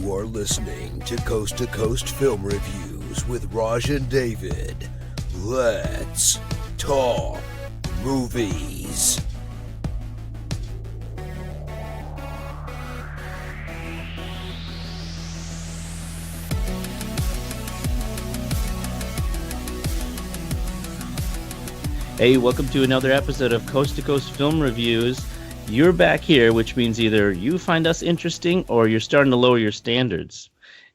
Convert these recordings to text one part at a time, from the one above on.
You are listening to Coast2Coast Film Reviews with Raj and David. Let's talk movies. Hey, welcome to another episode of Coast2Coast Film Reviews. You're back here, which means either you find us interesting or you're starting to lower your standards.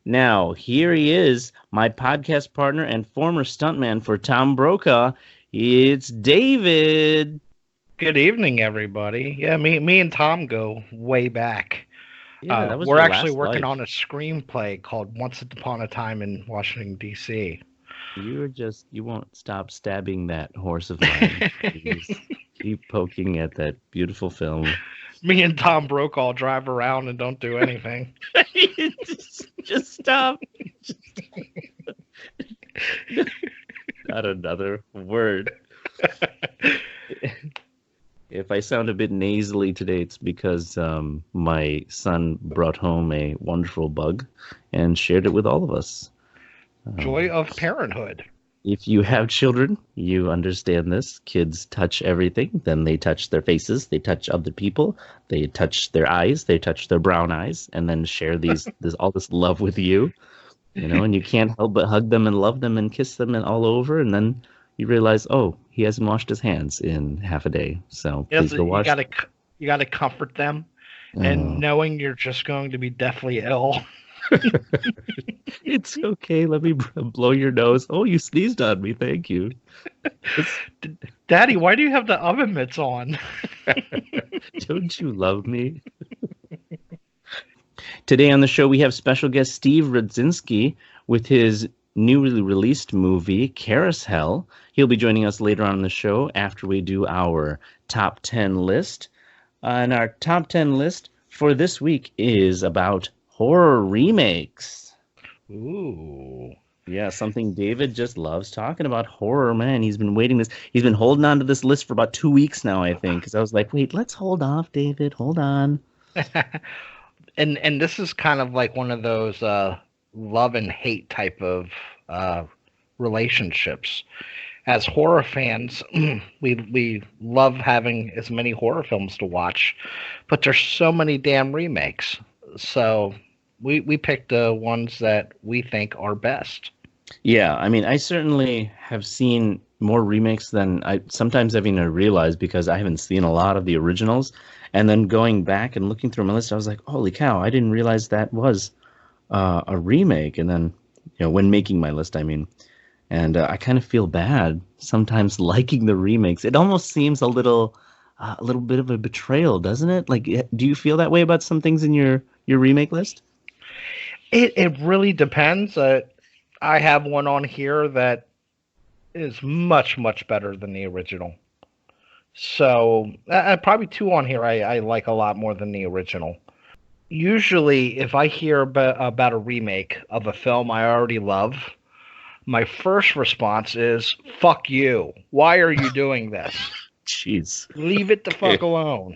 Now, here he is, my podcast partner and former stuntman for Tom Brokaw. It's David. Good evening, everybody. Yeah, me and Tom go way back. Yeah, that was we're your actually last working life. on a screenplay called Once Upon a Time in Washington, D.C. You won't stop stabbing that horse of mine. Please keep poking at that beautiful film. Me and Tom Brokaw drive around and don't do anything. just stop. Not another word. If I sound a bit nasally today, it's because my son brought home a wonderful bug and shared it with all of us. Joy of parenthood. If you have children, you understand this. Kids touch everything. Then they touch their faces. They touch other people. They touch their eyes. They touch their brown eyes, and then share all this love with you. You know, and you can't help but hug them and love them and kiss them and all over. And then you realize, oh, he hasn't washed his hands in half a day. So please go wash. You gotta comfort them, and knowing you're just going to be deathly ill. It's okay. Let me blow your nose. Oh, you sneezed on me. Thank you. Daddy, why do you have the oven mitts on? Don't you love me? Today on the show, we have special guest Steve Rudzinski with his newly released movie, Carousel. He'll be joining us later on in the show after we do our top 10 list. And our top 10 list for this week is about horror remakes. Ooh. Yeah, something David just loves talking about. Horror, man. He's been holding on to this list for about 2 weeks now, I think, because I was like, wait, let's hold off, David. Hold on. And this is kind of like one of those love and hate type of relationships. As horror fans, we love having as many horror films to watch, but there's so many damn remakes. So we picked the ones that we think are best. Yeah, I mean, I certainly have seen more remakes than I sometimes even realize because I haven't seen a lot of the originals. And then going back and looking through my list, I was like, holy cow, I didn't realize that was a remake. And then, you know, when making my list, I mean, and I kind of feel bad sometimes liking the remakes. It almost seems a little bit of a betrayal, doesn't it? Like, do you feel that way about some things in your remake list? It really depends. I have one on here that is much, much better than the original. So probably two on here I like a lot more than the original. Usually, if I hear about a remake of a film I already love, my first response is, fuck you. Why are you doing this? Jeez. Leave it the fuck alone.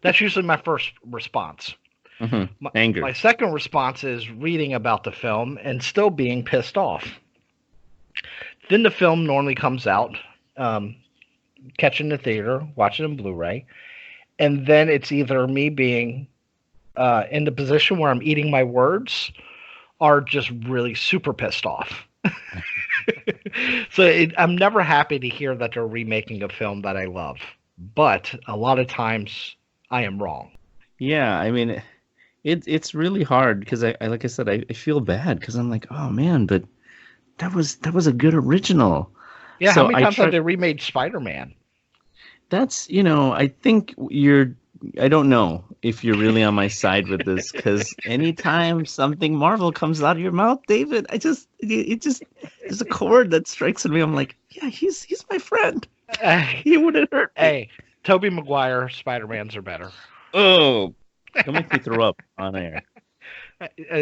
That's usually my first response. Mm-hmm. Anger. My second response is reading about the film and still being pissed off. Then the film normally comes out, catching the theater, watching in Blu-ray, and then it's either me being in the position where I'm eating my words or just really super pissed off. So I'm never happy to hear that they're remaking a film that I love, but a lot of times I am wrong. Yeah, I mean, it's really hard because I like I said, I feel bad because I'm like, oh man, but that was a good original. Yeah, so how many times have they remade Spider-Man? That's, you know, I think I don't know if you're really on my side with this because anytime something Marvel comes out of your mouth, David, there's a chord that strikes in me. I'm like, yeah, he's my friend. He wouldn't hurt me. Hey, Tobey Maguire Spider-Mans are better. Oh, don't make me throw up on air.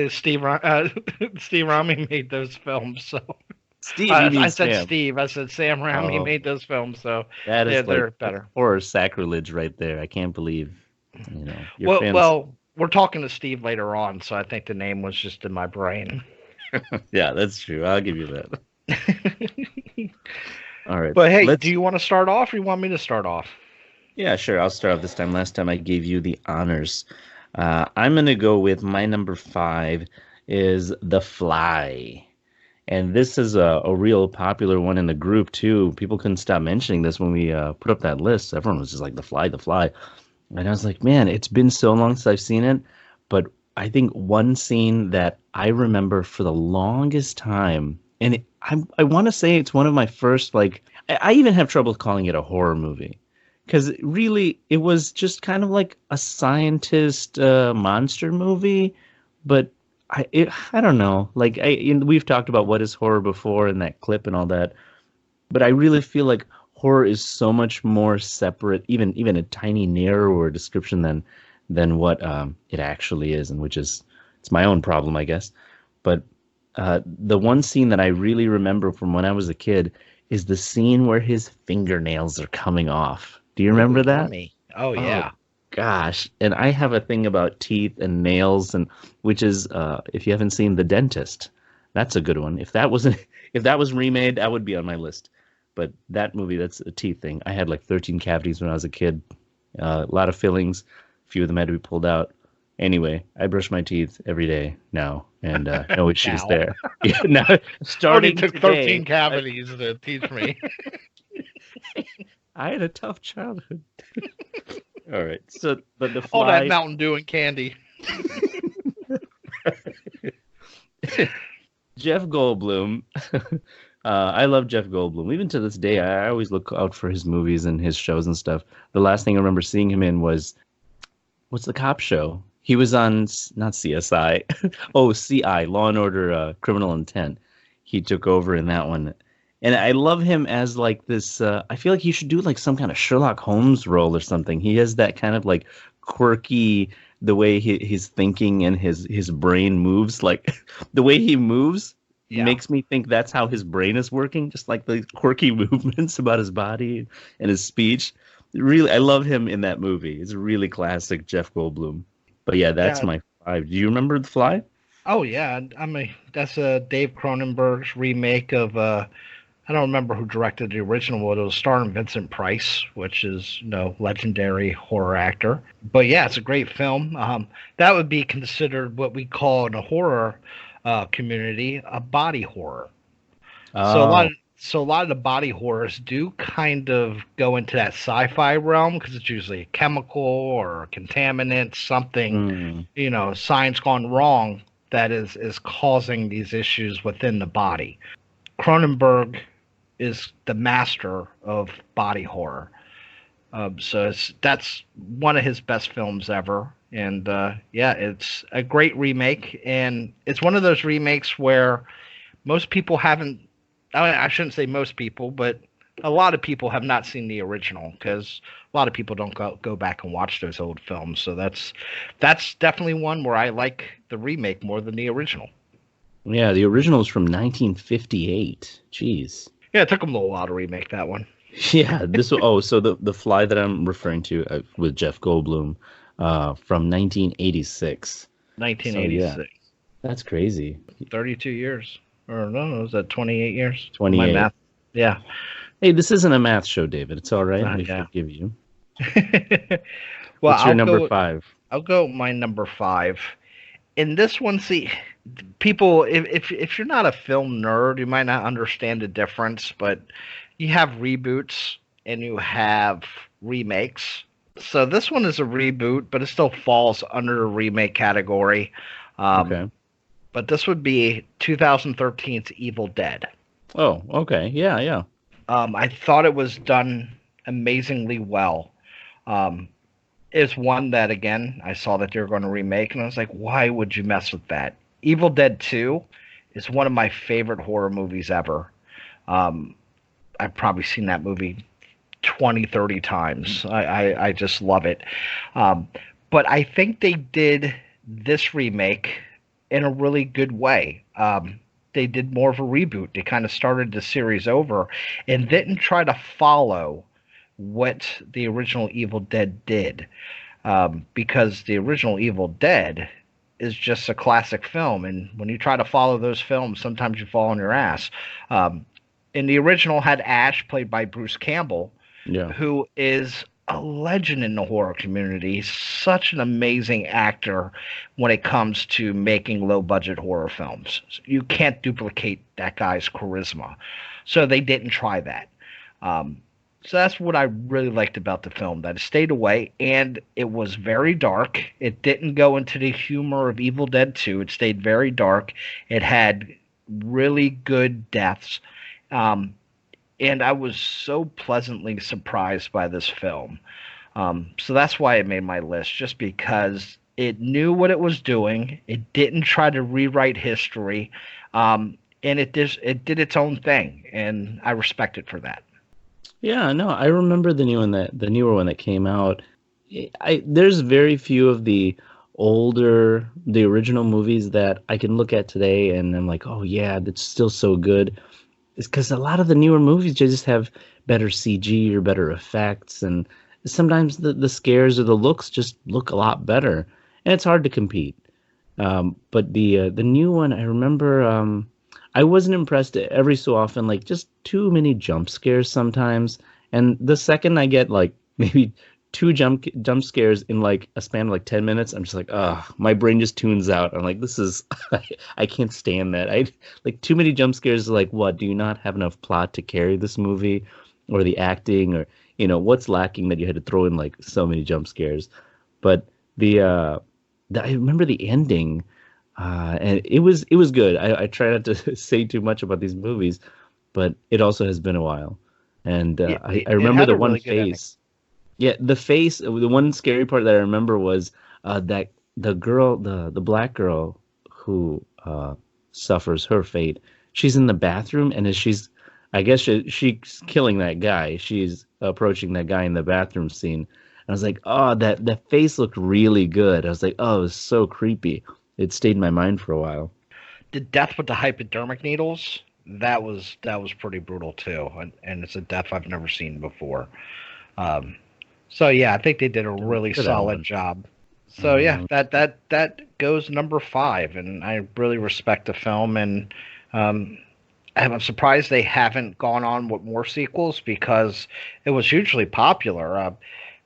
Steve Raimi made those films, so. Steve, I said Sam. Steve. I said Sam Raimi made those films, so that is they're better. Horror sacrilege right there. I can't believe, you know. we're talking to Steve later on, so I think the name was just in my brain. Yeah, that's true. I'll give you that. All right. But hey, do you want to start off, or you want me to start off? Yeah, sure. I'll start off this time. Last time I gave you the honors. I'm gonna go with my number 5 is The Fly. And this is a real popular one in the group too. People couldn't stop mentioning this when we put up that list. Everyone was just like, The Fly, The Fly. And I was like, man, it's been so long since I've seen it. But I think one scene that I remember for the longest time, and I want to say it's one of my first, like, I even have trouble calling it a horror movie. Because really, it was just kind of like a scientist monster movie. But I don't know. Like, we've talked about what is horror before in that clip and all that. But I really feel like horror is so much more separate, even a tiny narrower description than what it actually is, and which is, it's my own problem, I guess. But the one scene that I really remember from when I was a kid is the scene where his fingernails are coming off. Do you remember that? Oh yeah. Gosh, and I have a thing about teeth and nails, and which is if you haven't seen The Dentist, that's a good one. If that was remade, that would be on my list. But that movie, that's a teeth thing. I had like 13 cavities when I was a kid, a lot of fillings. A few of them had to be pulled out. Anyway, I brush my teeth every day now, and no issues there. Yeah, now, starting took today, 13 cavities to teach me. I had a tough childhood. All right, so but The Fly. All that Mountain Dew and candy. Jeff Goldblum. I love Jeff Goldblum. Even to this day, I always look out for his movies and his shows and stuff. The last thing I remember seeing him in was, what's the cop show? He was on, not CSI. Oh, CI, Law and Order Criminal Intent. He took over in that one. And I love him as like this, I feel like he should do like some kind of Sherlock Holmes role or something. He has that kind of like quirky, the way his thinking and his brain moves, like the way he moves makes me think that's how his brain is working, just like the quirky movements about his body and his speech. Really, I love him in that movie. It's a really classic Jeff Goldblum. But yeah, that's my 5. Do you remember The Fly? Oh yeah, that's a Dave Cronenberg's remake of I don't remember who directed the original, but it was starring Vincent Price, which is legendary horror actor. But yeah, it's a great film. That would be considered what we call in the horror community a body horror. Oh. So a lot of the body horrors do kind of go into that sci-fi realm because it's usually a chemical or a contaminant, something, science gone wrong that is causing these issues within the body. Cronenberg is the master of body horror. So that's one of his best films ever. And it's a great remake. And it's one of those remakes where most people haven't, I shouldn't say most people, but a lot of people have not seen the original because a lot of people don't go back and watch those old films. So that's definitely one where I like the remake more than the original. Yeah, the original is from 1958. Jeez. Yeah, it took them a little while to remake that one. Yeah, so the Fly that I'm referring to with Jeff Goldblum from 1986. 1986. So, yeah, that's crazy. 32 years. Or no, was that 28 years? 28. My math. Yeah. Hey, this isn't a math show, David. It's all right. We forgive you. What's your number 5? I'll go my number 5. In this one, see, people, if you're not a film nerd, you might not understand the difference, but you have reboots and you have remakes. So this one is a reboot, but it still falls under the remake category. Okay. But this would be 2013's Evil Dead. Oh, okay. Yeah. I thought it was done amazingly well. Is one that, again, I saw that they were going to remake, and I was like, why would you mess with that? Evil Dead 2 is one of my favorite horror movies ever. I've probably seen that movie 20, 30 times. I just love it. But I think they did this remake in a really good way. They did more of a reboot. They kind of started the series over and didn't try to follow what the original Evil Dead did. because the original Evil Dead is just a classic film, and when you try to follow those films, sometimes you fall on your ass. And the original had Ash, played by Bruce Campbell, Yeah. who is a legend in the horror community. He's such an amazing actor when it comes to making low budget horror films. You can't duplicate that guy's charisma. So they didn't try that. So that's what I really liked about the film, that it stayed away and it was very dark. It didn't go into the humor of Evil Dead 2. It stayed very dark. It had really good deaths. And I was so pleasantly surprised by this film. So that's why it made my list, just because it knew what it was doing. It didn't try to rewrite history. And it did its own thing, and I respect it for that. Yeah, no, I remember the newer one that came out. There's very few of the original movies that I can look at today and I'm like, oh yeah, that's still so good. It's because a lot of the newer movies just have better CG or better effects, and sometimes the scares or the looks just look a lot better, and it's hard to compete. But the new one, I remember, I wasn't impressed every so often, like just too many jump scares sometimes. And the second I get like maybe two jump scares in like a span of like 10 minutes, I'm just like, my brain just tunes out. I'm like, this is, I can't stand that. I like too many jump scares. Like, what? Do you not have enough plot to carry this movie, or the acting, or what's lacking that you had to throw in like so many jump scares? But I remember the ending. And it was good. I try not to say too much about these movies, but it also has been a while. And I remember the one face. Yeah, the face. The one scary part that I remember was that the girl, the black girl who suffers her fate. She's in the bathroom, and I guess she's killing that guy. She's approaching that guy in the bathroom scene. And I was like, oh, that face looked really good. I was like, oh, it was so creepy. It stayed in my mind for a while. The death with the hypodermic needles, that was pretty brutal too, and it's a death I've never seen before. So yeah, I think they did a really solid job. So yeah, that goes number 5, and I really respect the film, and I'm surprised they haven't gone on with more sequels because it was hugely popular.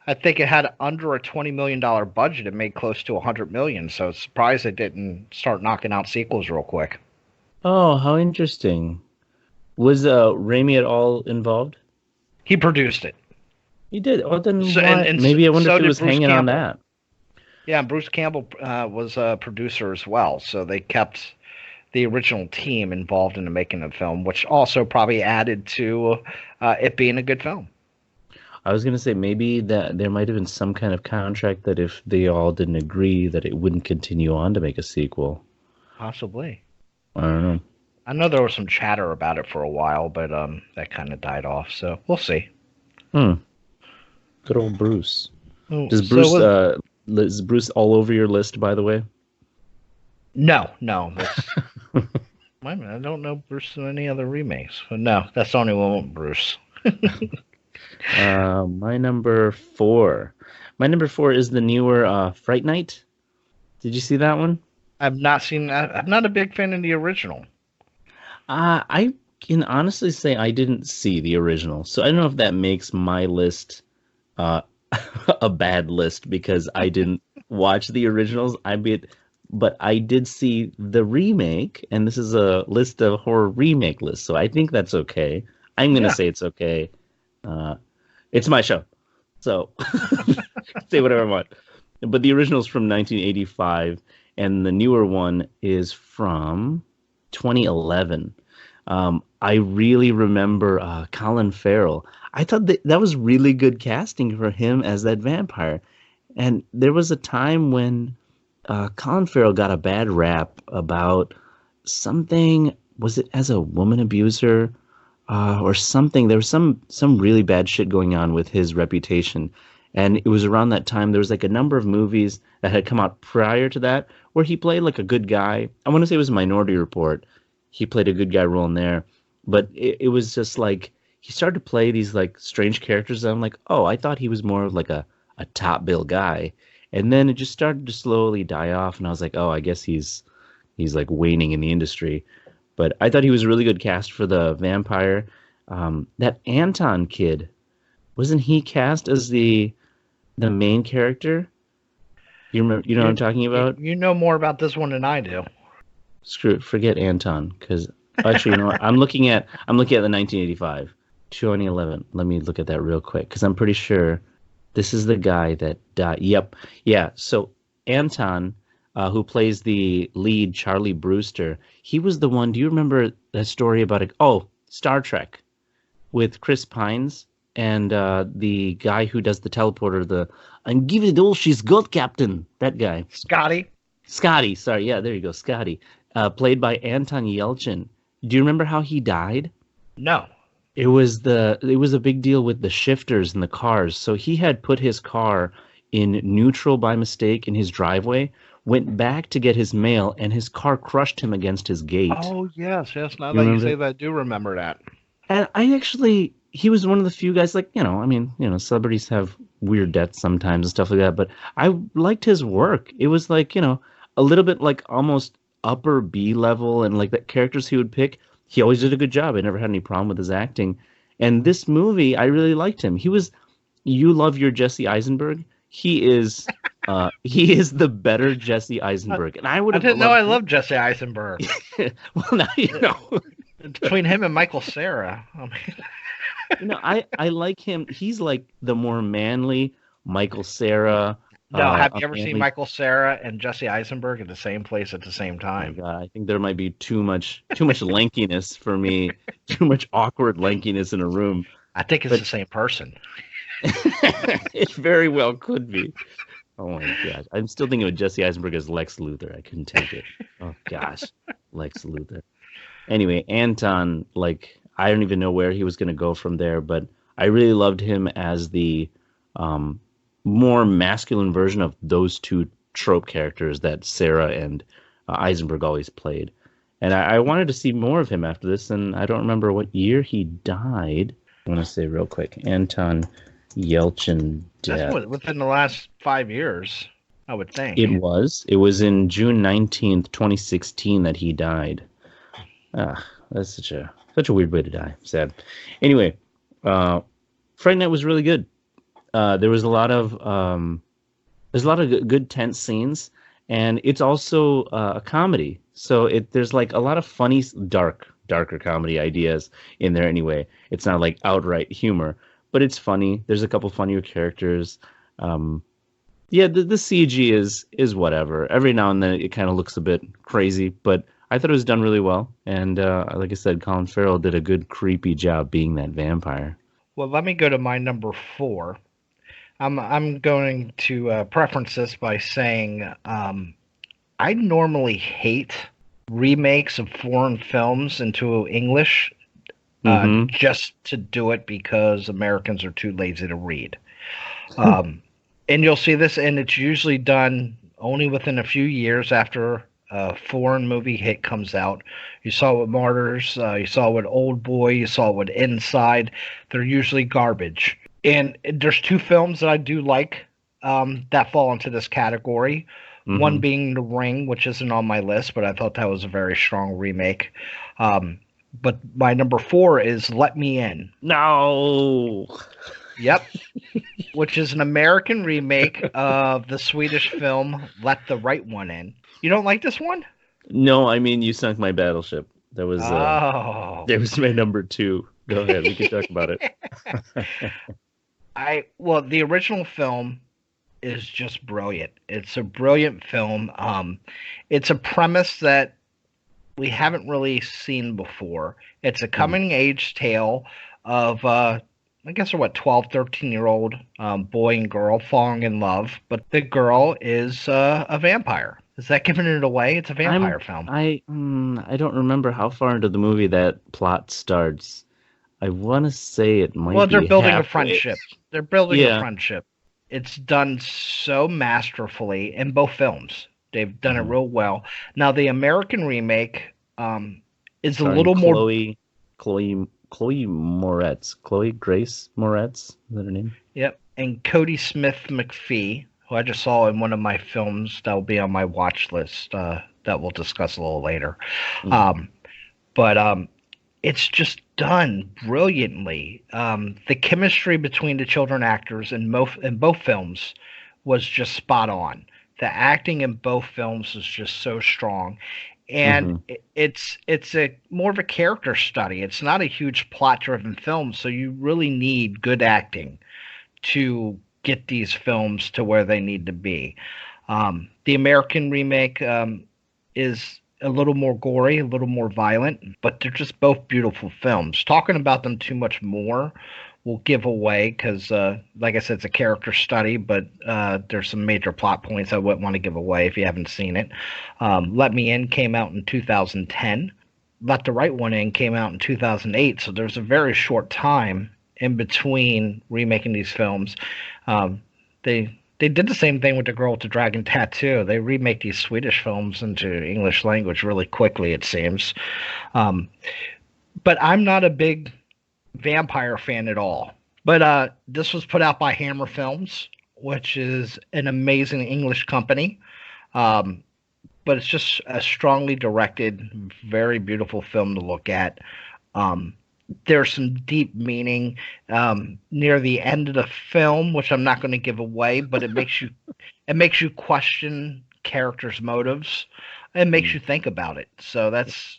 I think it had under a $20 million budget. It made close to $100 million, so it's surprised they didn't start knocking out sequels real quick. Oh, how interesting. Was Raimi at all involved? He produced it. He did. Oh, then maybe I wonder if he was hanging on that. Yeah, and Bruce Campbell was a producer as well, so they kept the original team involved in the making of the film, which also probably added to it being a good film. I was going to say maybe that there might have been some kind of contract that if they all didn't agree that it wouldn't continue on to make a sequel. Possibly. I don't know. I know there was some chatter about it for a while, but that kind of died off, so we'll see. Good old Bruce. Is Bruce all over your list, by the way? No. I don't know Bruce in any other remakes. But no, that's the only one with Bruce. My number 4. My number 4 is the newer Fright Night. Did you see that one? I've not seen that. I'm not a big fan of the original. I can honestly say I didn't see the original, so I don't know if that makes my list a bad list because I didn't watch the originals. But I did see the remake, and this is a list of horror remake lists, so I think that's okay. I'm gonna say it's okay. It's my show, so say whatever I want. But the original is from 1985, and the newer one is from 2011. I really remember Colin Farrell. I thought that was really good casting for him as that vampire. And there was a time when Colin Farrell got a bad rap about something. Was it as a woman abuser? Or something. There was some really bad shit going on with his reputation. And it was around that time there was like a number of movies that had come out prior to that where he played like a good guy. I want to say it was Minority Report. He played a good guy role in there. But it was just like he started to play these like strange characters. And I'm like, oh, I thought he was more of like a a top bill guy. And then it just started to slowly die off, and I was like, oh, I guess he's like waning in the industry. But I thought he was a really good cast for the vampire. That Anton kid, wasn't he cast as the main character? You remember? You know what I'm talking about? You know more about this one than I do. Screw it, forget Anton, because actually, you know what? I'm looking at the 1985, 2011. Let me look at that real quick, because I'm pretty sure this is the guy that died. Yep, yeah. So Anton, who plays the lead, Charlie Brewster, he was the one. Do you remember that story about Star Trek with Chris Pines and the guy who does the teleporter? I'm giving it all she's got, Captain. That guy, Scotty. Sorry, yeah, there you go, Scotty. Played by Anton Yelchin. Do you remember how he died? No. It was a big deal with the shifters in the cars. So he had put his car in neutral by mistake in his driveway, went back to get his mail, and his car crushed him against his gate. Oh, yes. Now that you say that, I do remember that. And he was one of the few guys, like, celebrities have weird deaths sometimes and stuff like that, but I liked his work. It was like, a little bit like almost upper B level, and like the characters he would pick, he always did a good job. I never had any problem with his acting. And this movie, I really liked him. You love your Jesse Eisenberg. He is the better Jesse Eisenberg. And I didn't know I loved Jesse Eisenberg. Well, now you know. Between him and Michael Cera. I like him. He's like the more manly Michael Cera. No, have you ever seen Michael Cera and Jesse Eisenberg at the same place at the same time? Oh God, I think there might be too much lankiness for me, too much awkward lankiness in a room. I think it's the same person. It very well could be. Oh my gosh, I'm still thinking of Jesse Eisenberg as Lex Luthor. I couldn't take it. Oh gosh, Lex Luthor. Anyway, Anton, like, I don't even know where he was going to go from there, but I really loved him as the more masculine version of those two trope characters that Sarah and Eisenberg always played. And I wanted to see more of him after this, and I don't remember what year he died. I want to say real quick, Anton Yelchin death. That's within the last 5 years, I would think. It was in June 19th, 2016 that he died. That's such a weird way to die. Sad. Anyway, Fright Night was really good. There was a lot of good tense scenes, and it's also a comedy. So there's like a lot of funny, darker comedy ideas in there. Anyway, it's not like outright humor, but it's funny. There's a couple funnier characters. The CG is whatever. Every now and then it kind of looks a bit crazy, but I thought it was done really well. And like I said, Colin Farrell did a good creepy job being that vampire. Well, let me go to my number 4. I'm going to preference this by saying I normally hate remakes of foreign films into English just to do it because Americans are too lazy to read. And you'll see this, and it's usually done only within a few years after a foreign movie hit comes out. You saw it with Martyrs, you saw it with Old Boy, you saw it with Inside. They're usually garbage. And there's 2 films that I do like that fall into this category. Mm-hmm. One being The Ring, which isn't on my list, but I thought that was a very strong remake. But my number 4 is Let Me In. No. Yep. Which is an American remake of the Swedish film Let the Right One In. You don't like this one? No, I mean, You Sunk My Battleship. That was my number 2. Go ahead, we can talk about it. The original film is just brilliant. It's a brilliant film. It's a premise that we haven't really seen before. It's a coming-age tale of, 12, 13-year-old boy and girl falling in love, but the girl is a vampire. Is that giving it away? It's a vampire film. I don't remember how far into the movie that plot starts. I want to say it might be Well, they're building halfway. a friendship. They're building a friendship. It's done so masterfully in both films. They've done it real well. Now, the American remake is a little more... Chloe Chloe Moretz. Chloe Grace Moretz, is that her name? Yep. And Cody Smith McPhee, who I just saw in one of my films that will be on my watch list that we'll discuss a little later. Mhm. But it's just done brilliantly. The chemistry between the children actors in both films was just spot on. The acting in both films is just so strong, and Mhm. it's a more of a character study. It's not a huge plot-driven film, so you really need good acting to get these films to where they need to be. The American remake is a little more gory, a little more violent, but they're just both beautiful films. Talking about them too much more will give away because, like I said, it's a character study, but there's some major plot points I wouldn't want to give away if you haven't seen it. Let Me In came out in 2010. Let the Right One In came out in 2008, so there's a very short time in between remaking these films. They did the same thing with The Girl with the Dragon Tattoo. They remake these Swedish films into English language really quickly, it seems. Um, but I'm not a big vampire fan at all. But this was put out by Hammer Films, which is an amazing English company. Um, but it's just a strongly directed, very beautiful film to look at. Um, there's some deep meaning near the end of the film, which I'm not going to give away, but it makes you question characters' motives. It makes you think about it. So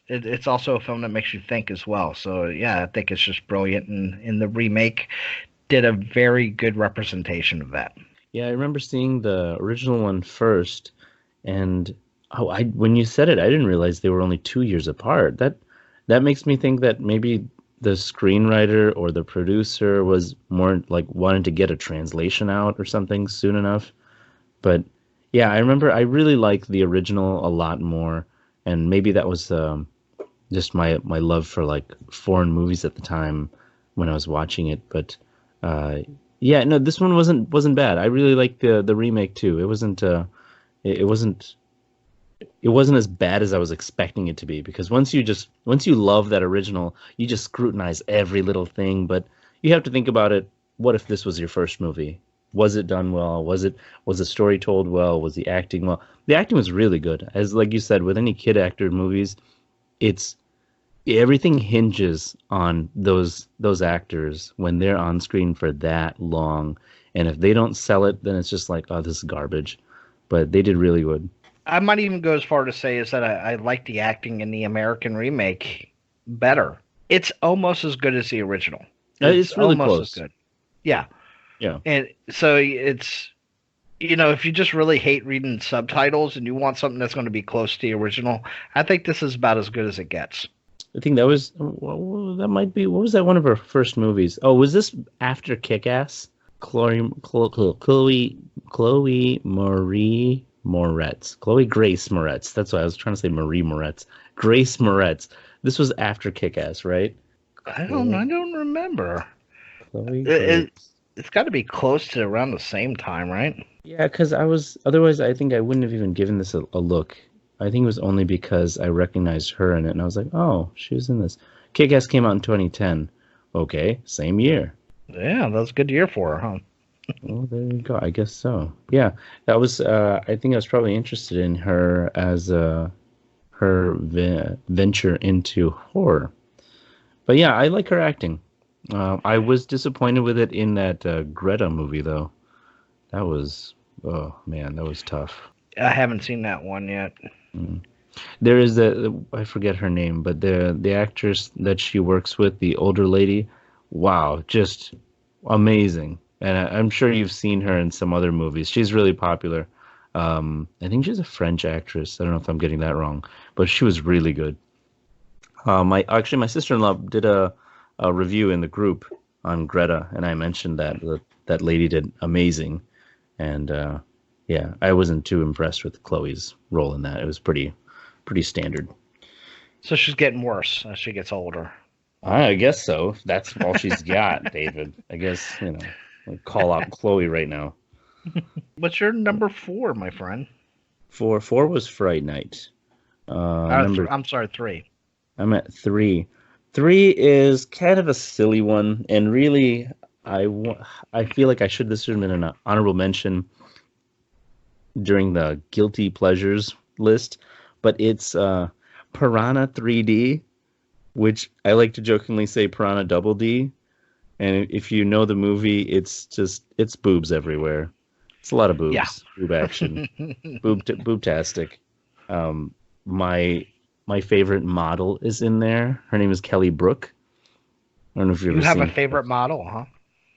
it's also a film that makes you think as well. So yeah, I think it's just brilliant, and the remake did a very good representation of that. Yeah, I remember seeing the original one first, and when you said it, I didn't realize they were only 2 years apart. That makes me think that maybe the screenwriter or the producer was more like wanted to get a translation out or something soon enough. But yeah, I remember I really liked the original a lot more, and maybe that was just my love for like foreign movies at the time when I was watching it. But uh, yeah, no, this one wasn't bad. I really liked the remake too. It wasn't it wasn't as bad as I was expecting it to be, because once you love that original, you just scrutinize every little thing. But you have to think about it. What if this was your first movie? Was it done well? Was the story told well? Was the acting well? The acting was really good. As like you said, with any kid actor movies, it's everything hinges on those actors when they're on screen for that long. And if they don't sell it, then it's just like, oh, this is garbage. But they did really good. I might even go as far to say is that I like the acting in the American remake better. It's almost as good as the original. It's really almost close. as good. Yeah. Yeah. And so it's, if you just really hate reading subtitles and you want something that's going to be close to the original, I think this is about as good as it gets. I think that was that might be, what was that one of her first movies? Oh, was this after Kick-Ass? Chloe Marie Moretz. Chloe Grace Moretz. That's why I was trying to say Marie Moretz. Grace Moretz. This was after Kick-Ass, right? I don't remember. Chloe It, Grace. it's got to be close to around the same time, right? Yeah, because otherwise I think I wouldn't have even given this a look. I think it was only because I recognized her in it, and I was like, oh, she was in this. Kick-Ass came out in 2010. Okay, same year. Yeah, that was a good year for her, huh? Well, there you go. I guess so. Yeah, that was. I think I was probably interested in her as venture into horror. But yeah, I like her acting. I was disappointed with it in that Greta movie, though. That was, oh man, that was tough. I haven't seen that one yet. There is I forget her name, but the actress that she works with, the older lady, wow, just amazing. And I'm sure you've seen her in some other movies. She's really popular. I think she's a French actress. I don't know if I'm getting that wrong, but she was really good. My sister-in-law did a review in the group on Greta, and I mentioned that lady did amazing. And yeah, I wasn't too impressed with Chloe's role in that. It was pretty standard. So she's getting worse as she gets older. I guess so. That's all she's got, David. I guess, I'll call out Chloe right now. What's your number 4, my friend? Four was Fright Night. I'm sorry, 3. I'm at 3. 3 is kind of a silly one, and really, I feel like this should have been an honorable mention during the guilty pleasures list, but it's Piranha 3D, which I like to jokingly say Piranha Double D. And if you know the movie, it's boobs everywhere. It's a lot of boobs, Yeah. boob action, boobtastic. My favorite model is in there. Her name is Kelly Brook. I don't know if you've You ever have seen a favorite model, huh?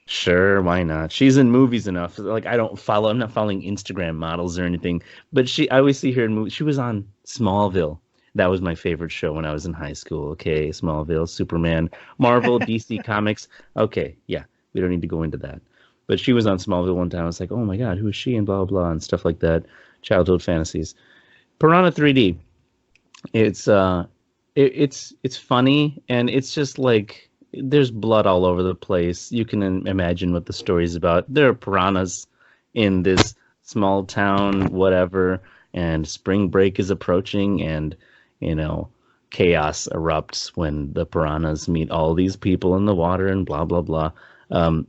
Sure, why not? She's in movies enough. Like I'm not following Instagram models or anything, but I always see her in movies. She was on Smallville. That was my favorite show when I was in high school. Okay, Smallville, Superman, Marvel, DC Comics. Okay, yeah, we don't need to go into that. But she was on Smallville one time. I was like, oh my God, who is she? And blah, blah, blah, and stuff like that. Childhood fantasies. Piranha 3D. It's funny, and it's just like there's blood all over the place. You can imagine what the story's about. There are piranhas in this small town, whatever, and spring break is approaching, and chaos erupts when the piranhas meet all these people in the water and blah blah blah. Oh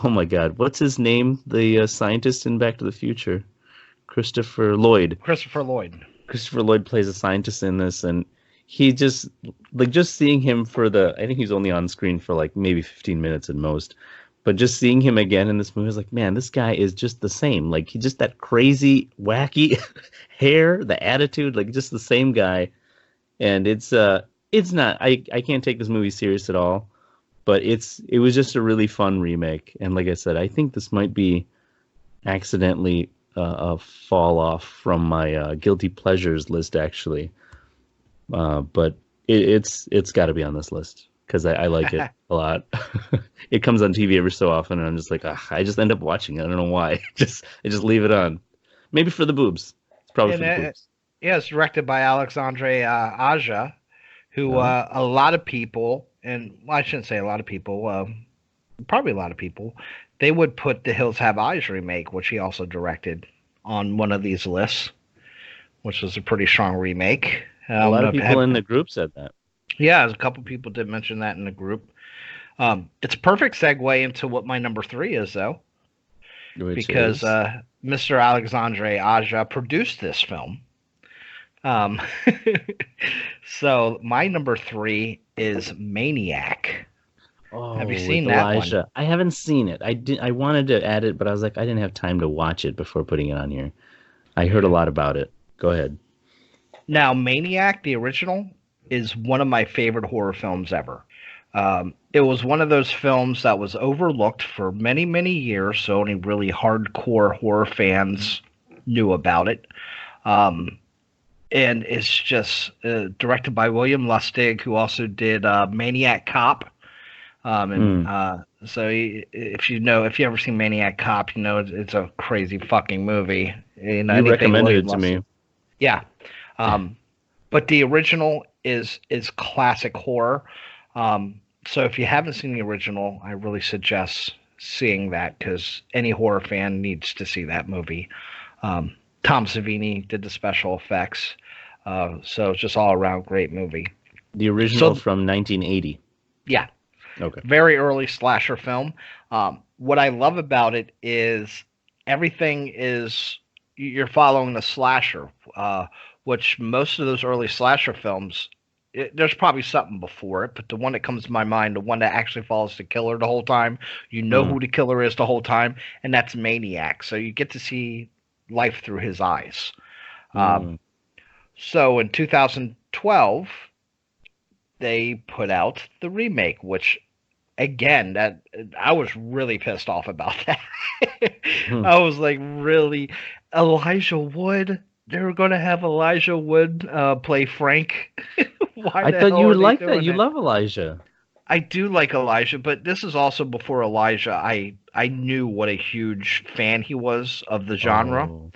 my God, what's his name? The scientist in Back to the Future, Christopher Lloyd. Christopher Lloyd plays a scientist in this, and he just seeing him I think he's only on screen for like maybe 15 minutes at most, but just seeing him again in this movie is like, man, this guy is just the same. Like he's just that crazy, wacky hair, the attitude, like just the same guy. And it's not, I can't take this movie serious at all, but it was just a really fun remake. And like I said, I think this might be accidentally a fall off from my guilty pleasures list, actually. But it's got to be on this list because I like it a lot. It comes on TV every so often, and I'm just like, I just end up watching it. I don't know why. I just leave it on. Maybe for the boobs. It's probably for the boobs. Yeah, it's directed by Alexandre Aja, who a lot of people, and I shouldn't say a lot of people, probably a lot of people, they would put The Hills Have Eyes remake, which he also directed, on one of these lists, which was a pretty strong remake. A lot of people in the group said that. Yeah, a couple people did mention that in the group. It's a perfect segue into what my number 3 is, though. Because Mr. Alexandre Aja produced this film. So my number 3 is Maniac. Oh, have you seen that Elijah one? I haven't seen it. I wanted to add it, but I was like, I didn't have time to watch it before putting it on here. I heard a lot about it. Go ahead. Now, Maniac, the original, is one of my favorite horror films ever. It was one of those films that was overlooked for many, many years, so only really hardcore horror fans knew about it. And it's just directed by William Lustig, who also did Maniac Cop. So if you've ever seen Maniac Cop, you know it's a crazy fucking movie. You recommended it to me. Yeah. But the original is classic horror. So if you haven't seen the original, I really suggest seeing that because any horror fan needs to see that movie. Tom Savini did the special effects. So it's just all around great movie. The original from 1980. Yeah. Okay. Very early slasher film. What I love about it is everything you're following the slasher, which most of those early slasher films, there's probably something before it, but the one that comes to my mind, the one that actually follows the killer the whole time, you know who the killer is the whole time, and that's Maniac. So you get to see life through his eyes. So in 2012, they put out the remake, which, again, that I was really pissed off about that. I was like, really? Elijah Wood? They were going to have Elijah Wood play Frank? I thought you would like that. You love Elijah. I do like Elijah, but this is also before Elijah. I knew what a huge fan he was of the genre. Oh.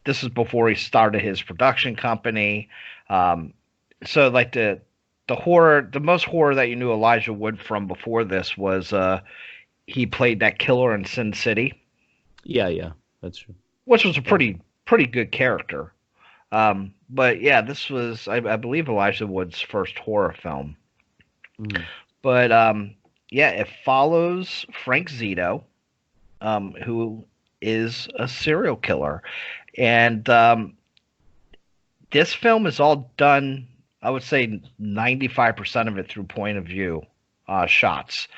This is before he started his production company. So like the horror, the most horror that you knew Elijah Wood from before this was he played that killer in Sin City. Yeah, that's true. Which was a pretty good character. But yeah, this was I believe Elijah Wood's first horror film. Mm. But yeah, it follows Frank Zito, who is a serial killer, and this film is all done. I would say 95% of it through point of view shots.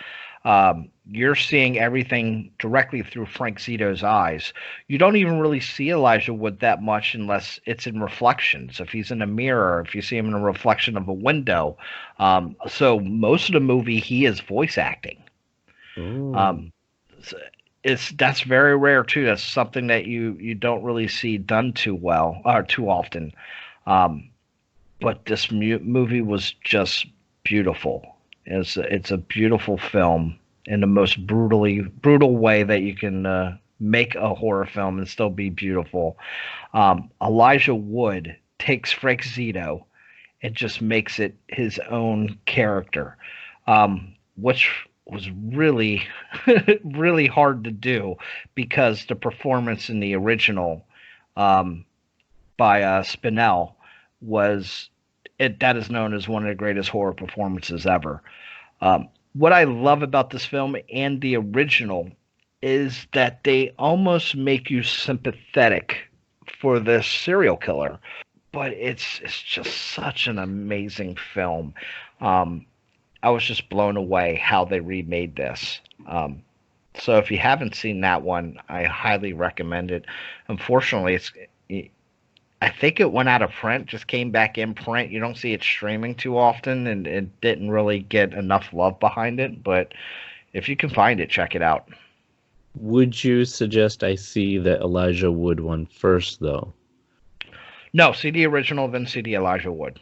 You're seeing everything directly through Frank Zito's eyes. You don't even really see Elijah Wood that much unless it's in reflections. If he's in a mirror, if you see him in a reflection of a window. So most of the movie, he is voice acting. Ooh. Um, that's very rare too. That's something that you don't really see done too well or too often. Um, but this movie was just beautiful. It's a beautiful film in the most brutal way that you can make a horror film and still be beautiful. Elijah Wood takes Frank Zito and just makes it his own character, which was really really hard to do because the performance in the original um, by Spinell was that is known as one of the greatest horror performances ever. What I love about this film and the original is that they almost make you sympathetic for this serial killer, but it's just such an amazing film. Um, I was just blown away how they remade this. So if you haven't seen that one, I highly recommend it. Unfortunately, I think it went out of print, just came back in print. You don't see it streaming too often, and it didn't really get enough love behind it. But if you can find it, check it out. Would you suggest I see the Elijah Wood one first, though? No, see the original, then see the Elijah Wood.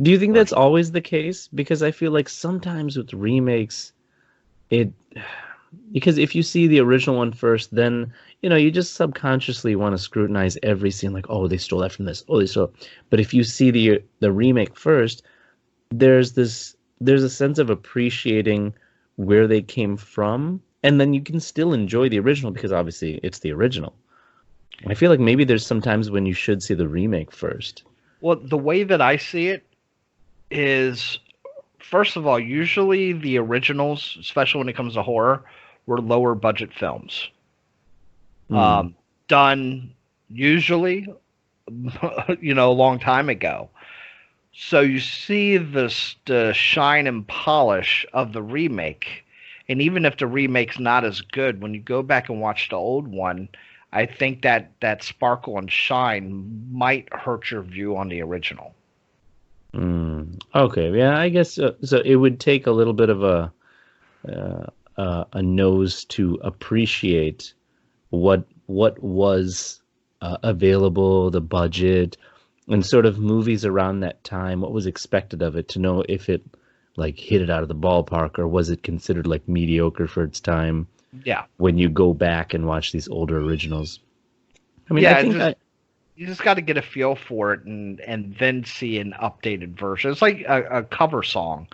Do you think that's First. always the case? Because I feel like sometimes with remakes, it because if you see the original one first, then you just subconsciously want to scrutinize every scene, like, oh, they stole that from this, oh, they stole. But if you see the remake first, there's a sense of appreciating where they came from, and then you can still enjoy the original because obviously it's the original. I feel like maybe there's sometimes when you should see the remake first. Well, the way that I see it is, first of all, usually the originals, especially when it comes to horror, were lower budget films. Done usually, a long time ago. So you see the shine and polish of the remake, and even if the remake's not as good, when you go back and watch the old one, I think that sparkle and shine might hurt your view on the original. Okay, yeah, I guess so. So it would take a little bit of a nose to appreciate what was available, the budget, and sort of movies around that time. What was expected of it to know if it like hit it out of the ballpark, or was it considered like mediocre for its time? Yeah. When you go back and watch these older originals, I mean, Yeah, I think you just got to get a feel for it and then see an updated version. It's like a cover song.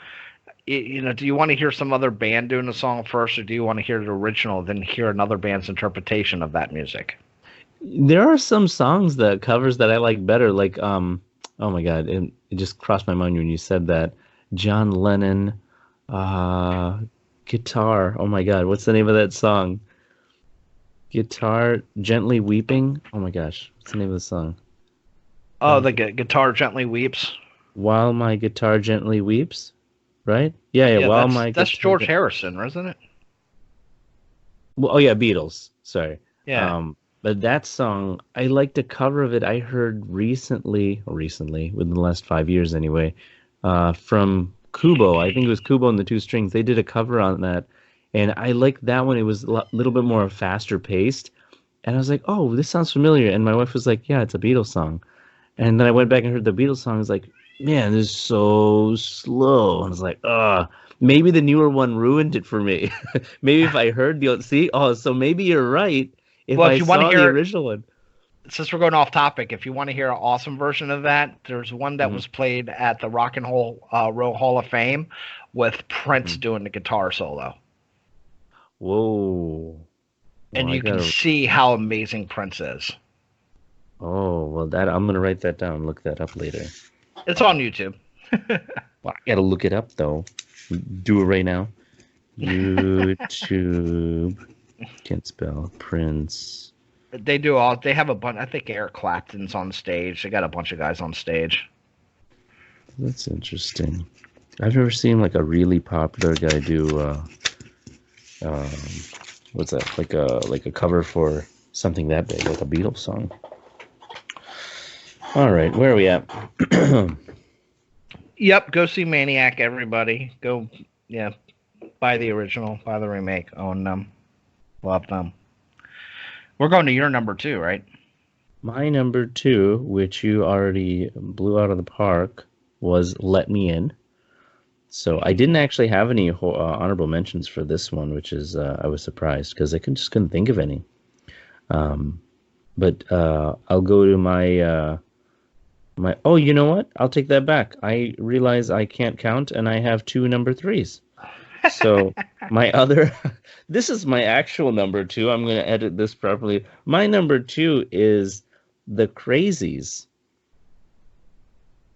Do you want to hear some other band doing the song first, or do you want to hear the original, then hear another band's interpretation of that music? there are some songs that covers that I like better. Like, oh my God, it just crossed my mind when you said that. John Lennon, guitar. Oh my God, what's the name of that song? Guitar Gently Weeping. Oh my gosh, what's the name of the song? Oh, the guitar gently weeps. While My Guitar Gently Weeps, right? Yeah. Yeah, While My that's Guitar. George Harrison, isn't it? Well, oh yeah, Beatles. Sorry. Yeah. But that song, I liked a cover of it. I heard recently, within the last 5 years anyway, from Kubo. I think it was Kubo and the Two Strings. They did a cover on that, and I liked that one. It was a little bit more faster paced, and I was like, "Oh, this sounds familiar." And my wife was like, "Yeah, it's a Beatles song." And then I went back and heard the Beatles song. I was like, "Man, this is so slow." And I was like, maybe the newer one ruined it for me. Maybe if I heard so maybe you're right. If Well, I if you want to saw the hear, original one." since we're going off topic, if you want to hear an awesome version of that, there's one that Mhm. was played at the Rock and Roll Hall of Fame with Prince doing the guitar solo. Whoa. And Well, I you can gotta. see how amazing Prince is. Oh, well, that I'm gonna write that down. Look that up later. It's on YouTube. Well, I gotta look it up though. do it right now. YouTube. Can't spell. Prince. They do all. They have a bunch. I think Eric Clapton's on stage. They got a bunch of guys on stage. That's interesting. I've never seen like a really popular guy do what's that? Like a cover for something that big, like a Beatles song. All right, where are we at? Yep, go see Maniac, everybody. Go, yeah, buy the original, buy the remake, own them, love them. We're going to your number 2, right? My number 2, which you already blew out of the park, was Let Me In. So I didn't actually have any honorable mentions for this one, which is I was surprised because I just couldn't think of any. But I'll go to my. Oh, you know what? I'll take that back. I realize I can't count, and I have 2 number 3s. So my other, this is my actual number 2. I'm going to edit this properly. My number 2 is the Crazies.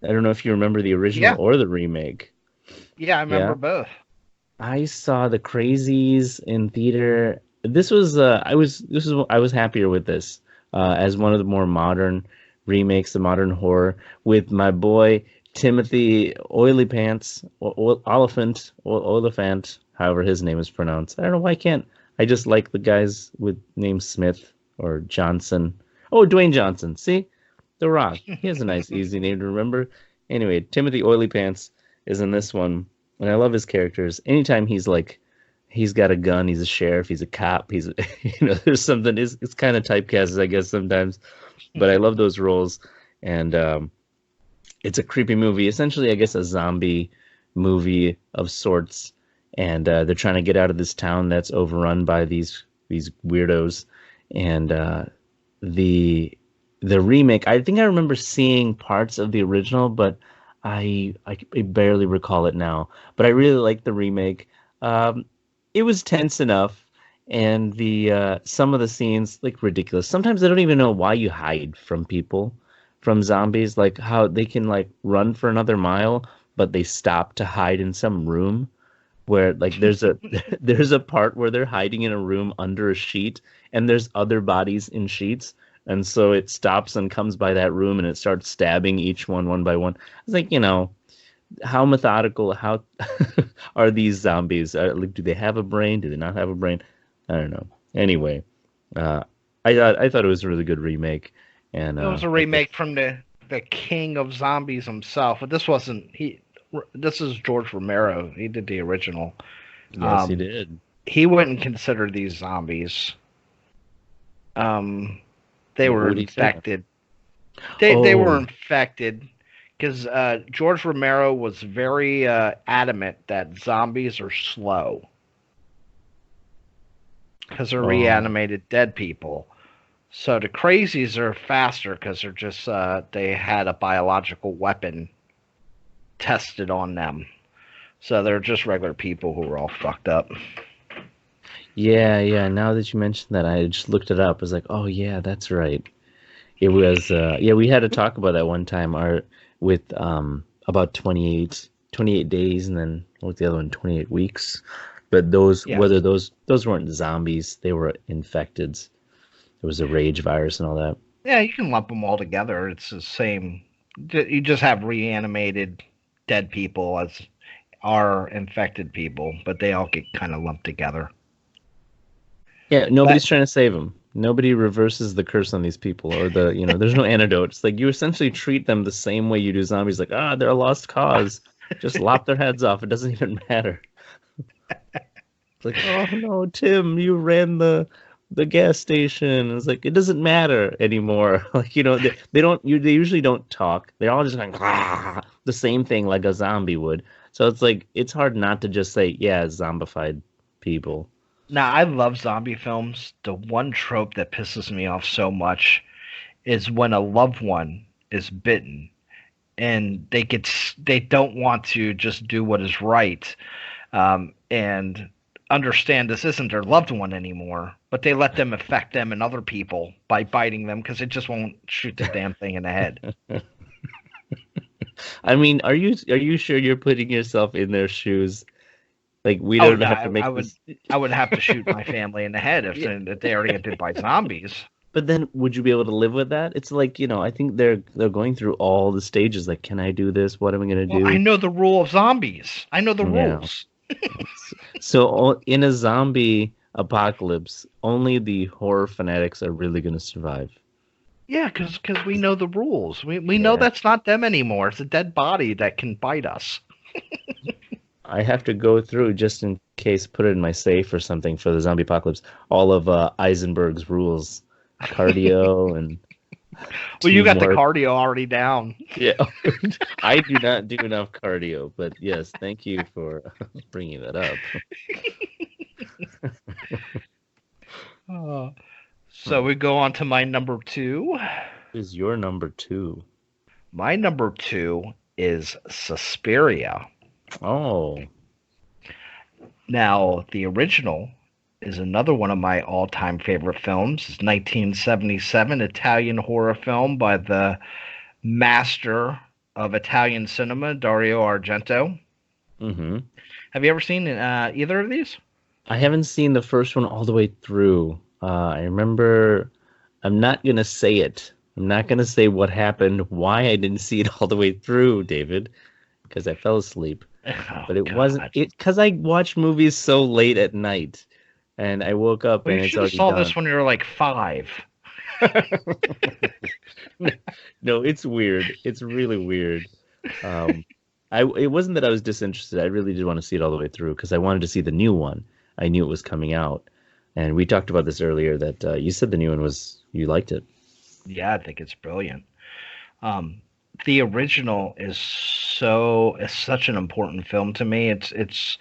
I don't know if you remember the original or the remake. Yeah, I remember both. I saw the Crazies in theater. This was I was happier with this as one of the more modern remakes, the modern horror, with my boy Timothy Oily Pants, Oliphant, however his name is pronounced. I don't know why I can't. I just like the guys with names Smith or Johnson. Oh, Dwayne Johnson. See? The Rock. He has a nice, easy name to remember. Anyway, Timothy Oily Pants is in this one, and I love his characters. Anytime he's got a gun, he's a sheriff, he's a cop, he's there's something. It's kind of typecast, I guess, sometimes, but I love those roles, and it's a creepy movie. Essentially, I guess a zombie movie of sorts, and they're trying to get out of this town that's overrun by these weirdos, and the remake, I think I remember seeing parts of the original, but I barely recall it now. But I really like the remake. It was tense enough, and the some of the scenes like ridiculous. Sometimes I don't even know why you hide from people, from zombies. Like how they can like run for another mile, but they stop to hide in some room where like there's a part where they're hiding in a room under a sheet, and there's other bodies in sheets. And so it stops and comes by that room, and it starts stabbing each one by one. It's like, how methodical, how are these zombies? Do they have a brain? Do they not have a brain? I don't know. Anyway, I thought it was a really good remake. And it was a remake from the king of zombies himself. But this wasn't he. This is George Romero. He did the original. Yes, he did. He wouldn't consider these zombies. They were infected. They were infected because George Romero was very adamant that zombies are slow because they're reanimated dead people. So the Crazies are faster because they're just they had a biological weapon tested on them. So they're just regular people who were all fucked up. Yeah. Now that you mentioned that, I just looked it up. I was like, oh yeah, that's right. It was we had to talk about that one time. With about 28 days, and then what was the other one? 28 weeks. But whether those weren't zombies, they were infected. There was a rage virus and all that. Yeah, you can lump them all together. It's the same. You just have reanimated dead people as are infected people, but they all get kind of lumped together. Yeah, nobody's trying to save them. Nobody reverses the curse on these people, or there's no antidote. It's like you essentially treat them the same way you do zombies. Like, they're a lost cause. Just lop their heads off. It doesn't even matter. It's like, oh no, Tim, you ran the gas station. It's like, it doesn't matter anymore. Like, they usually don't talk. They're all just like the same thing like a zombie would. So it's like, it's hard not to just say, yeah, zombified people. Now, I love zombie films. The one trope that pisses me off so much is when a loved one is bitten and they don't want to just do what is right and understand this isn't their loved one anymore, but they let them affect them and other people by biting them because it just won't shoot the damn thing in the head. I mean, are you sure you're putting yourself in their shoes? Like we Oh, don't no, have to make I would this. I would have to shoot my family in the head Yeah. if they already get bit by zombies. But then, would you be able to live with that? It's like, I think they're going through all the stages. Like, can I do this? What am I gonna Well, I do? know the rule of zombies. I know the Yeah. rules. So in a zombie apocalypse, only the horror fanatics are really gonna survive. Yeah, because we know the rules. We know Yeah. that's not them anymore. It's a dead body that can bite us. I have to go through just in case, put it in my safe or something for the zombie apocalypse. All of Eisenberg's rules, cardio and Well, you got the teamwork. cardio already down. Yeah, I do not do enough cardio, but yes, thank you for bringing that up. Uh, so we go on to my number two. Is your number two? My number two is Suspiria. Oh, Now, the original is another one of my all-time favorite films. It's 1977 Italian horror film by the master of Italian cinema, Dario Argento. mm-hmm. Have you ever seen either of these? I haven't seen the first one all the way through. I remember. I'm not gonna say it. I'm not gonna say what happened, why I didn't see it all the way through, David, because I fell asleep. Oh, But it wasn't God. it because I watch movies so late at night, and I woke up Well, and you it's should have already saw done. this when you were like 5. No, it's weird. It's really weird. Um, it wasn't that I was disinterested. I really did want to see it all the way through because I wanted to see the new one. I knew it was coming out, and we talked about this earlier. That you said the new one you liked it. Yeah, I think it's brilliant. Um, the original is such an important film to me. It's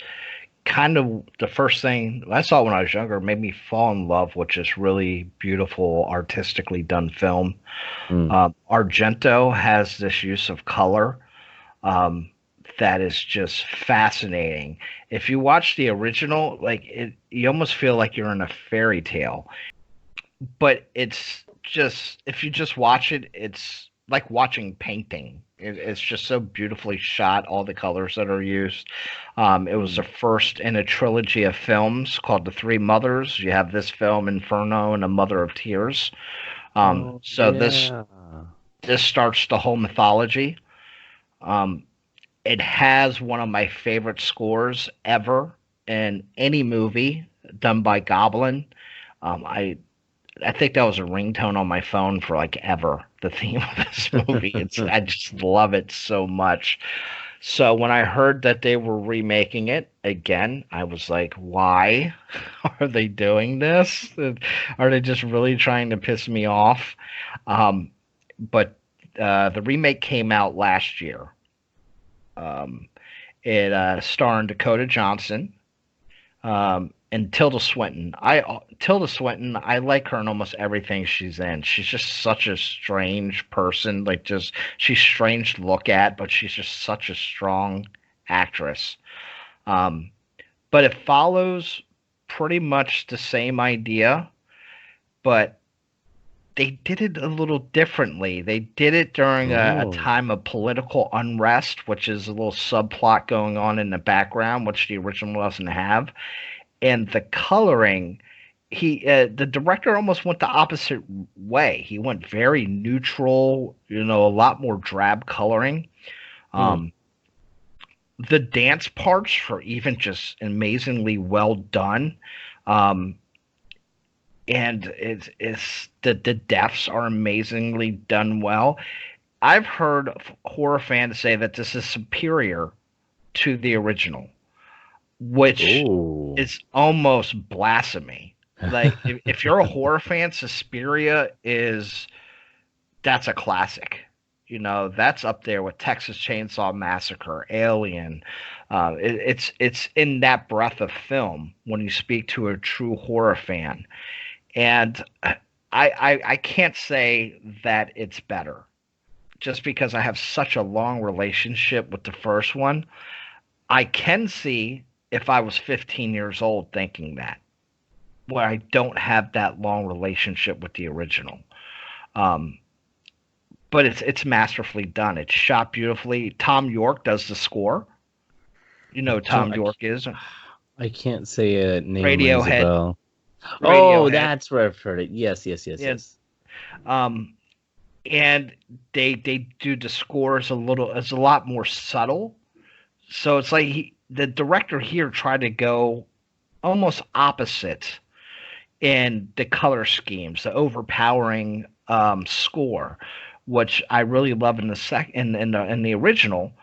kind of the first thing I saw when I was younger, made me fall in love with just really beautiful, artistically done film. Mm. Argento has this use of color um, that is just fascinating. If you watch the original, you almost feel like you're in a fairy tale. But it's just if you just watch it, it's like watching painting. It's just so beautifully shot. All the colors that are used. It was the first in a trilogy of films called The Three Mothers. You have this film, Inferno, and A Mother of Tears. Oh So yeah. this starts the whole mythology. Um, it has one of my favorite scores ever in any movie done by Goblin. I think that was a ringtone on my phone for like ever. The theme of this movie. I just love it so much. So when I heard that they were remaking it again, I was like, why are they doing this? Are they just really trying to piss me off? But the remake came out last year. It starring Dakota Johnson, and Tilda Swinton. Tilda Swinton, I like her in almost everything she's in. She's just such a strange person. She's strange to look at, but she's just such a strong actress. Um, but it follows pretty much the same idea, but they did it a little differently. They did it during a Oh. time of political unrest, which is a little subplot going on in the background, which the original doesn't have. And the coloring, the director almost went the opposite way. He went very neutral, a lot more drab coloring. Um, the dance parts are even just amazingly well done. Um, and it's the deaths are amazingly done well. I've heard horror fans say that this is superior to the original, which Oh. is almost blasphemy. Like if you're a horror fan, Suspiria that's a classic. That's up there with Texas Chainsaw Massacre, Alien. It's in that breadth of film when you speak to a true horror fan. And I can't say that it's better just because I have such a long relationship with the first one. I can see if I was 15 years old thinking that, where I don't have that long relationship with the original. But it's masterfully done. It's shot beautifully. Tom York does the score. You know who So Tom York is. I can't say a name rings a Radiohead. bell. Oh, Radiohead. that's where I've heard it. Yes, yes, yes, Yeah. yes. And they do the scores it's a lot more subtle. So it's like the director here tried to go almost opposite in the color schemes, the overpowering score, which I really love in the original.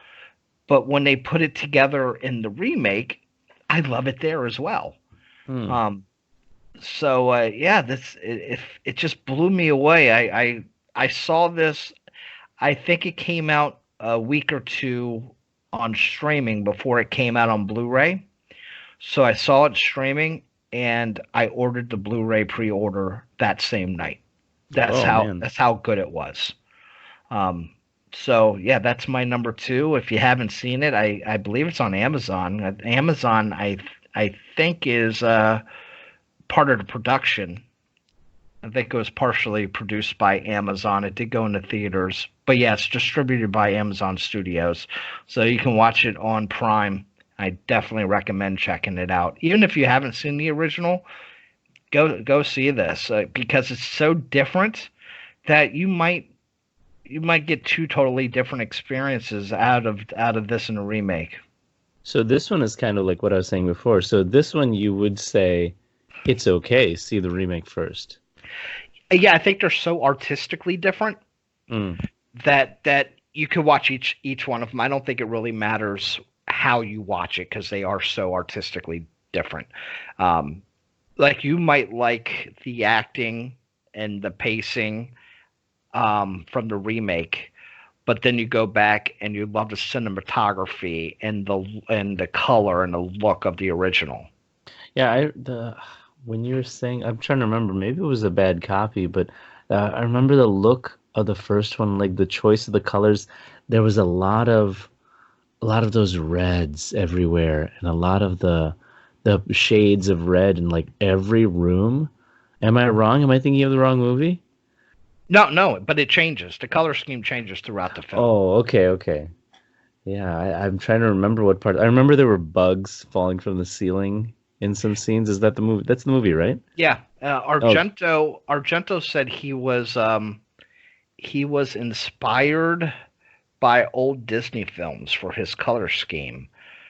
But when they put it together in the remake, I love it there as well. Hmm. So yeah, it just blew me away. I saw this. I think it came out a week or two on streaming before it came out on Blu-ray. So I saw it streaming, and I ordered the Blu-ray pre-order that same night. Oh man. That's how good it was. Um, so yeah, that's my number two. If you haven't seen it, I believe it's on Amazon. Amazon, I think is part of the production. I think it was partially produced by Amazon. It did go into theaters, but yeah, it's distributed by Amazon Studios, so you can watch it on Prime. I definitely recommend checking it out. Even if you haven't seen the original, go see this because it's so different that you might get two totally different experiences out of this in a remake. So this one is kind of like what I was saying before. So this one you would say it's okay, see the remake first. Yeah, I think they're so artistically different Mm. that you could watch each one of them. I don't think it really matters how you watch it because they are so artistically different. Like you might like the acting and the pacing from the remake, but then you go back and you love the cinematography and the color and the look of the original. Yeah, when you were saying, I'm trying to remember, maybe it was a bad copy, but I remember the look of the first one, like the choice of the colors. There was a lot of those reds everywhere, and a lot of the shades of red in like every room. Am I wrong? Am I thinking of the wrong movie? No, but it changes. The color scheme changes throughout the film. Oh, okay, okay. Yeah, I'm trying to remember what part. I remember there were bugs falling from the ceiling in some scenes. Is that the movie? That's the movie, right? Yeah, Oh, Argento said he was inspired by old Disney films for his color scheme.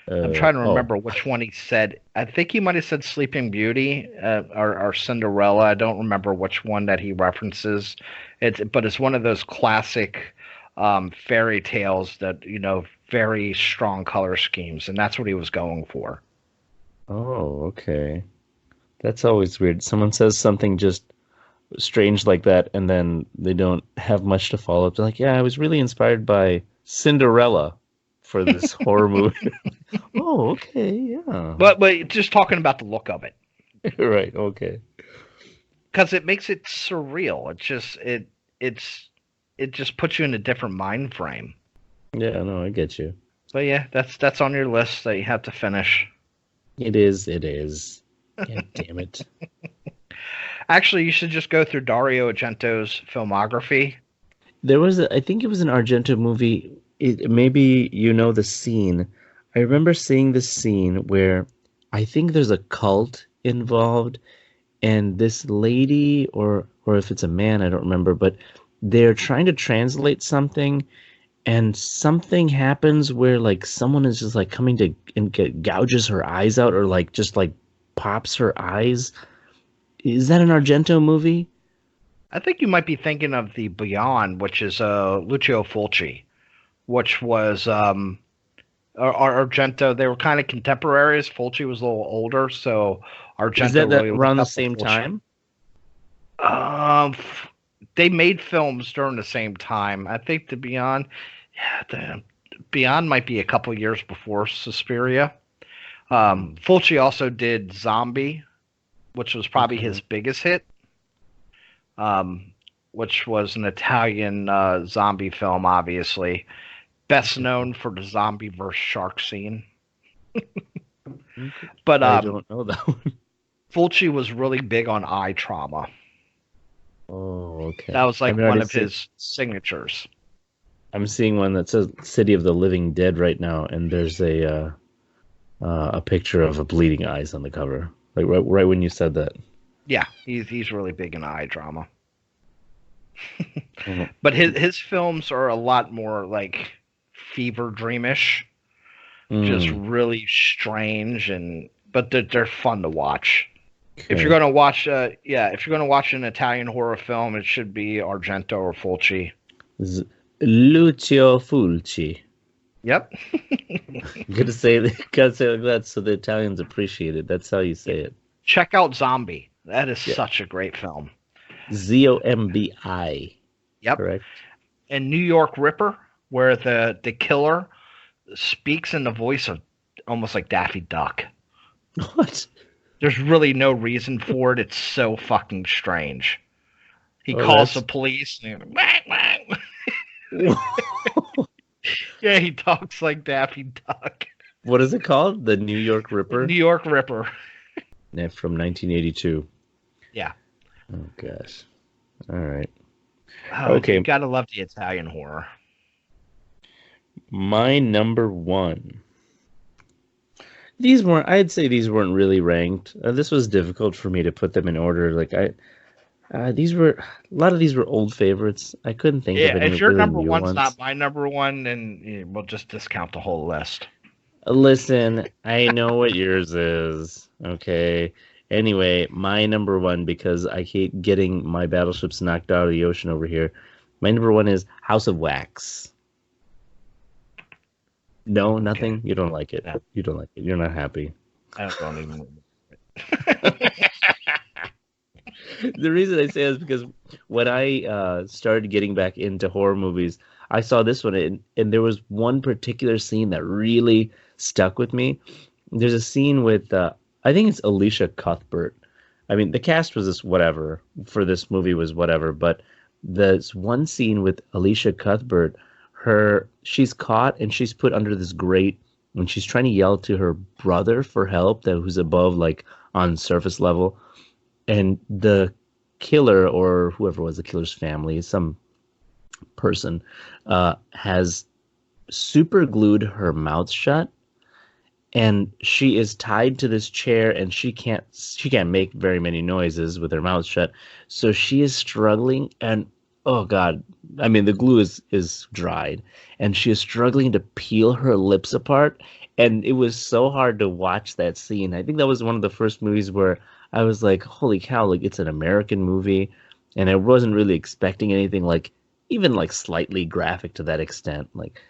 I'm trying to oh, remember which one he said. I think he might have said Sleeping Beauty or Cinderella. I don't remember which one that he references. But it's one of those classic fairy tales that very strong color schemes, and that's what he was going for. oh, okay. That's always weird. Someone says something just strange like that, and then they don't have much to follow up. They're like, "Yeah, I was really inspired by Cinderella for this horror movie." Oh, okay, yeah. But just talking about the look of it, Right, okay. because it makes it surreal. It just puts you in a different mind frame. Yeah, no, I get you. But yeah, that's on your list that you have to finish. It is, it is. God damn it. Actually, you should just go through Dario Argento's filmography. I think it was an Argento movie. Maybe you know the scene. I remember seeing this scene where I think there's a cult involved, and this lady, or if it's a man, I don't remember, but they're trying to translate something, and something happens where like someone is just like coming to and gouges her eyes out, or like just like pops her eyes. Is that an Argento movie? I think you might be thinking of the Beyond, which is Lucio Fulci, which was Argento. They were kind of contemporaries. Fulci was a little older, so Is Argento that really around looked the up to same Fulci. time? They made films during the same time. I think the Beyond, yeah, the Beyond might be a couple years before Suspiria. Fulci also did Zombie, which was probably Okay. his biggest hit, which was an Italian zombie film, obviously. Best known for the zombie versus shark scene. Okay. But I don't know that one. Fulci was really big on eye trauma. Oh, That okay. was like I've one already of seen. his signatures. I'm seeing one that says City of the Living Dead right now, and there's a picture of a bleeding eyes on the cover. Like right when you said that. Yeah, he's really big in eye drama. Mhm. But his films are a lot more like fever dreamish, just Mm, really strange, and but they're fun to watch. If you're okay. gonna watch, if you're gonna watch an Italian horror film, it should be Argento or Fulci. Z- Lucio Fulci. Yep. Gotta say it like that so the Italians appreciate it. That's how you say it. Check out Zombie. That is Yeah. such a great film. Zombi, Yep. correct? And New York Ripper, where the killer speaks in the voice of almost like Daffy Duck. What? There's really no reason for it. It's so fucking strange. He Oh, calls the that's police. And wah, wah. Yeah, he talks like Daffy Duck. what is it called? The New York Ripper? New York Ripper. Yeah, from 1982. Yeah. Oh gosh. All right. Oh, Okay. you gotta love the Italian horror. My number one. These weren't. I'd say these weren't really ranked. This was difficult for me to put them in order. These were a lot of these were old favorites. I couldn't think of Yeah, any if your really number new one's ones. not my number one, then we'll just discount the whole list. Listen, I know what yours is. Okay. Anyway, my number one, because I hate getting my battleships knocked out of the ocean over here. My number one is House of Wax. No, nothing. You don't like it. No. You don't like it. You're not happy. I don't even. The reason I say that is because when I started getting back into horror movies, I saw this one, and there was one particular scene that really stuck with me. There's a scene with, I think it's Alicia Cuthbert. I mean, the cast was this whatever for this movie was whatever, but there's one scene with Alicia Cuthbert. She's caught and she's put under this grate when she's trying to yell to her brother for help that who's above like on surface level, and the killer or whoever was the killer's family, some person, has super glued her mouth shut, and she is tied to this chair, and she can't make very many noises with her mouth shut, so she is struggling, and oh god, I mean the glue is dried, and she is struggling to peel her lips apart, and it was so hard to watch that scene. I think that was one of the first movies where I was like, holy cow, like it's an American movie, and I wasn't really expecting anything like even like slightly graphic to that extent. Like,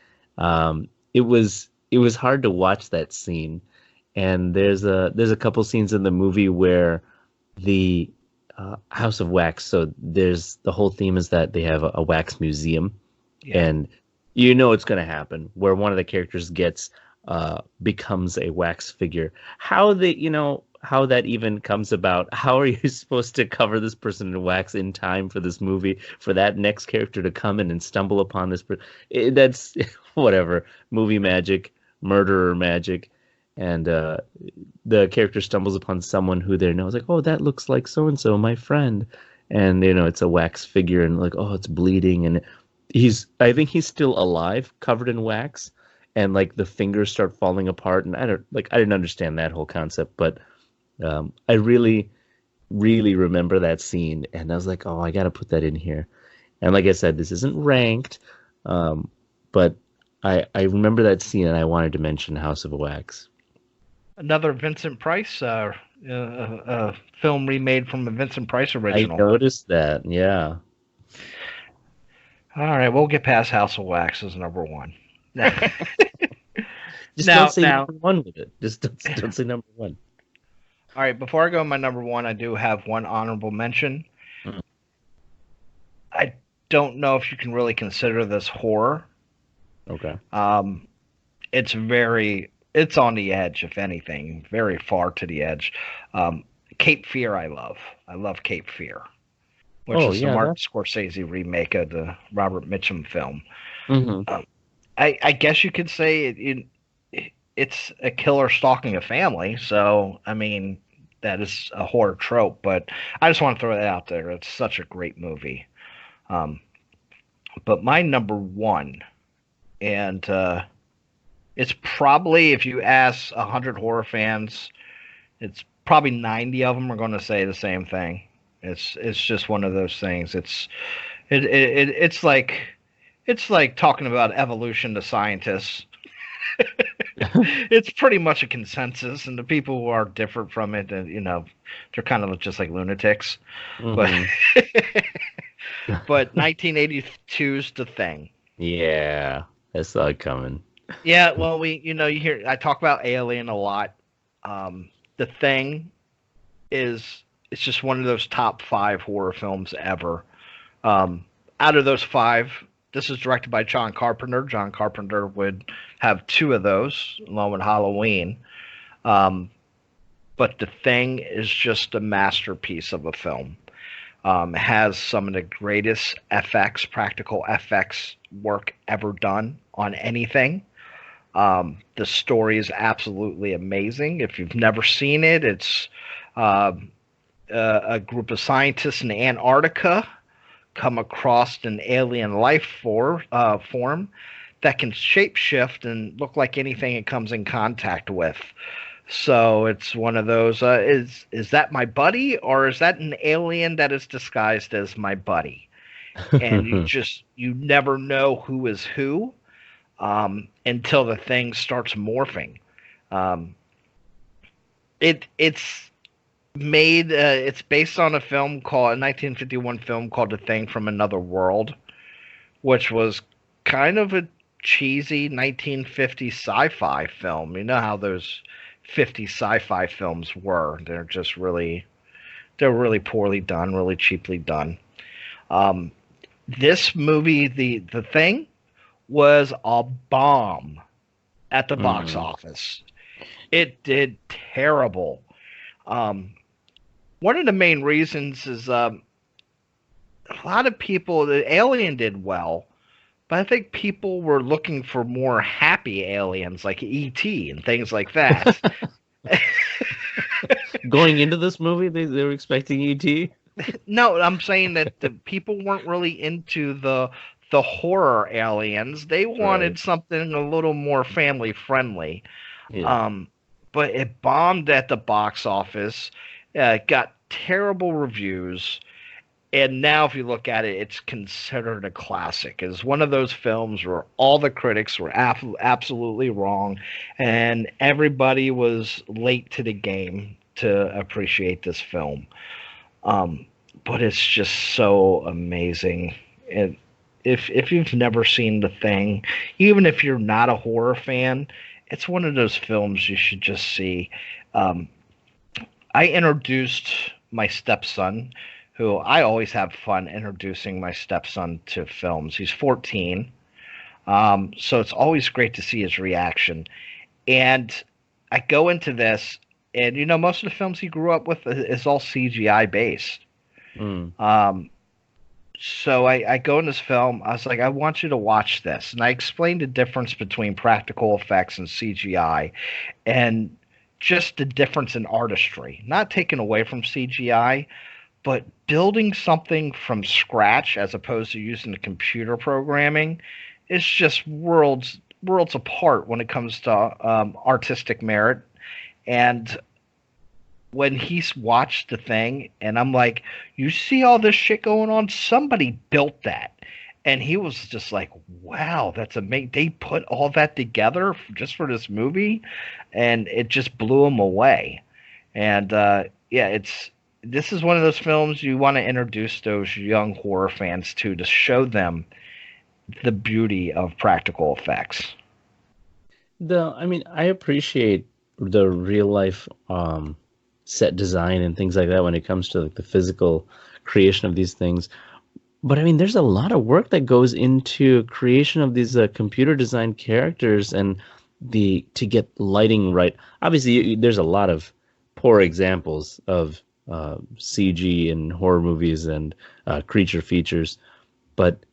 it was hard to watch that scene. And there's a couple scenes in the movie where the House of Wax. So there's the whole theme is that they have a wax museum, Yeah. and you know it's going to happen where one of the characters becomes a wax figure. How that even comes about? How are you supposed to cover this person in wax in time for this movie for that next character to come in and stumble upon this person? That's whatever, movie magic, murderer magic, and the character stumbles upon someone who they know. It's like, oh, that looks like so and so, my friend, and it's a wax figure, and like, oh, it's bleeding, and I think he's still alive, covered in wax, and like the fingers start falling apart, and I didn't understand that whole concept, but I really, really remember that scene, and I was like, oh, I got to put that in here, and like I said, this isn't ranked, but I remember that scene, and I wanted to mention House of Wax. Another Vincent Price film remade from a Vincent Price original. I noticed that, yeah. All right, we'll get past House of Wax as number one. Just Now- don't say now- number one with it. Just don't say number one. All right, before I go to my number one, I do have one honorable mention. Mhm. I don't know if you can really consider this horror. Okay. It's on the edge, if anything, very far to the edge. Cape Fear, I love. I love Cape Fear, which Oh, is yeah, the Martin Scorsese remake of the Robert Mitchum film. Mm-hmm. I guess you could say it's a killer stalking a family. So, I mean, that is a horror trope, but I just want to throw that out there. It's such a great movie. But my number one, and It's probably, if you ask 100 horror fans, it's probably 90 of them are going to say the same thing. It's just one of those things. It's like talking about evolution to scientists. It's pretty much a consensus, and the people who are different from it, they're kind of just like lunatics. Mhm. But 1982's The Thing. Yeah, I saw it coming. Yeah, well, you hear I talk about Alien a lot. The Thing it's just one of those top 5 horror films ever. Out of those 5, this is directed by John Carpenter. John Carpenter would have 2 of those, along with Halloween. But The Thing is just a masterpiece of a film. Has some of the greatest practical FX work ever done on anything. The story is absolutely amazing. If you've never seen it, it's a group of scientists in Antarctica come across an alien life form that can shapeshift and look like anything it comes in contact with. So it's one of those, is that my buddy, or is that an alien that is disguised as my buddy? And you never know who is who until the thing starts morphing. It's based on a 1951 film called The Thing from Another World, which was kind of a cheesy 1950s sci-fi film. You know how those 50 sci-fi films were. They're really poorly done, really cheaply done. This movie, The Thing, was a bomb at the box office. It did terrible. One of the main reasons is a lot of people, the Alien did well, but I think people were looking for more happy aliens like E.T. and things like that. Going into this movie, they were expecting E.T.? No, I'm saying that the people weren't really into the horror aliens. They wanted something a little more family friendly. Yeah. But it bombed at the box office, got terrible reviews, and now if you look at it, it's considered a classic. It's one of those films where all the critics were absolutely wrong, and everybody was late to the game to appreciate this film. But it's just so amazing. If you've never seen The Thing, even if you're not a horror fan, it's one of those films you should just see. I introduced my stepson, who I always have fun introducing my stepson to films. He's 14, so it's always great to see his reaction. And I go into this, and most of the films he grew up with is all CGI based. So I go in this film, I was like, I want you to watch this. And I explained the difference between practical effects and CGI, and just the difference in artistry. Not taken away from CGI, but building something from scratch as opposed to using the computer programming is just worlds apart when it comes to artistic merit. And when he's watched The Thing, and I'm like, you see all this shit going on? Somebody built that. And he was just like, wow, that's amazing. They put all that together just for this movie, and it just blew him away. And this is one of those films you want to introduce those young horror fans to show them the beauty of practical effects. I appreciate the real life set design and things like that when it comes to the physical creation of these things. But there's a lot of work that goes into creation of these computer designed characters and to get lighting right. Obviously, there's a lot of poor examples of CG in horror movies and creature features, but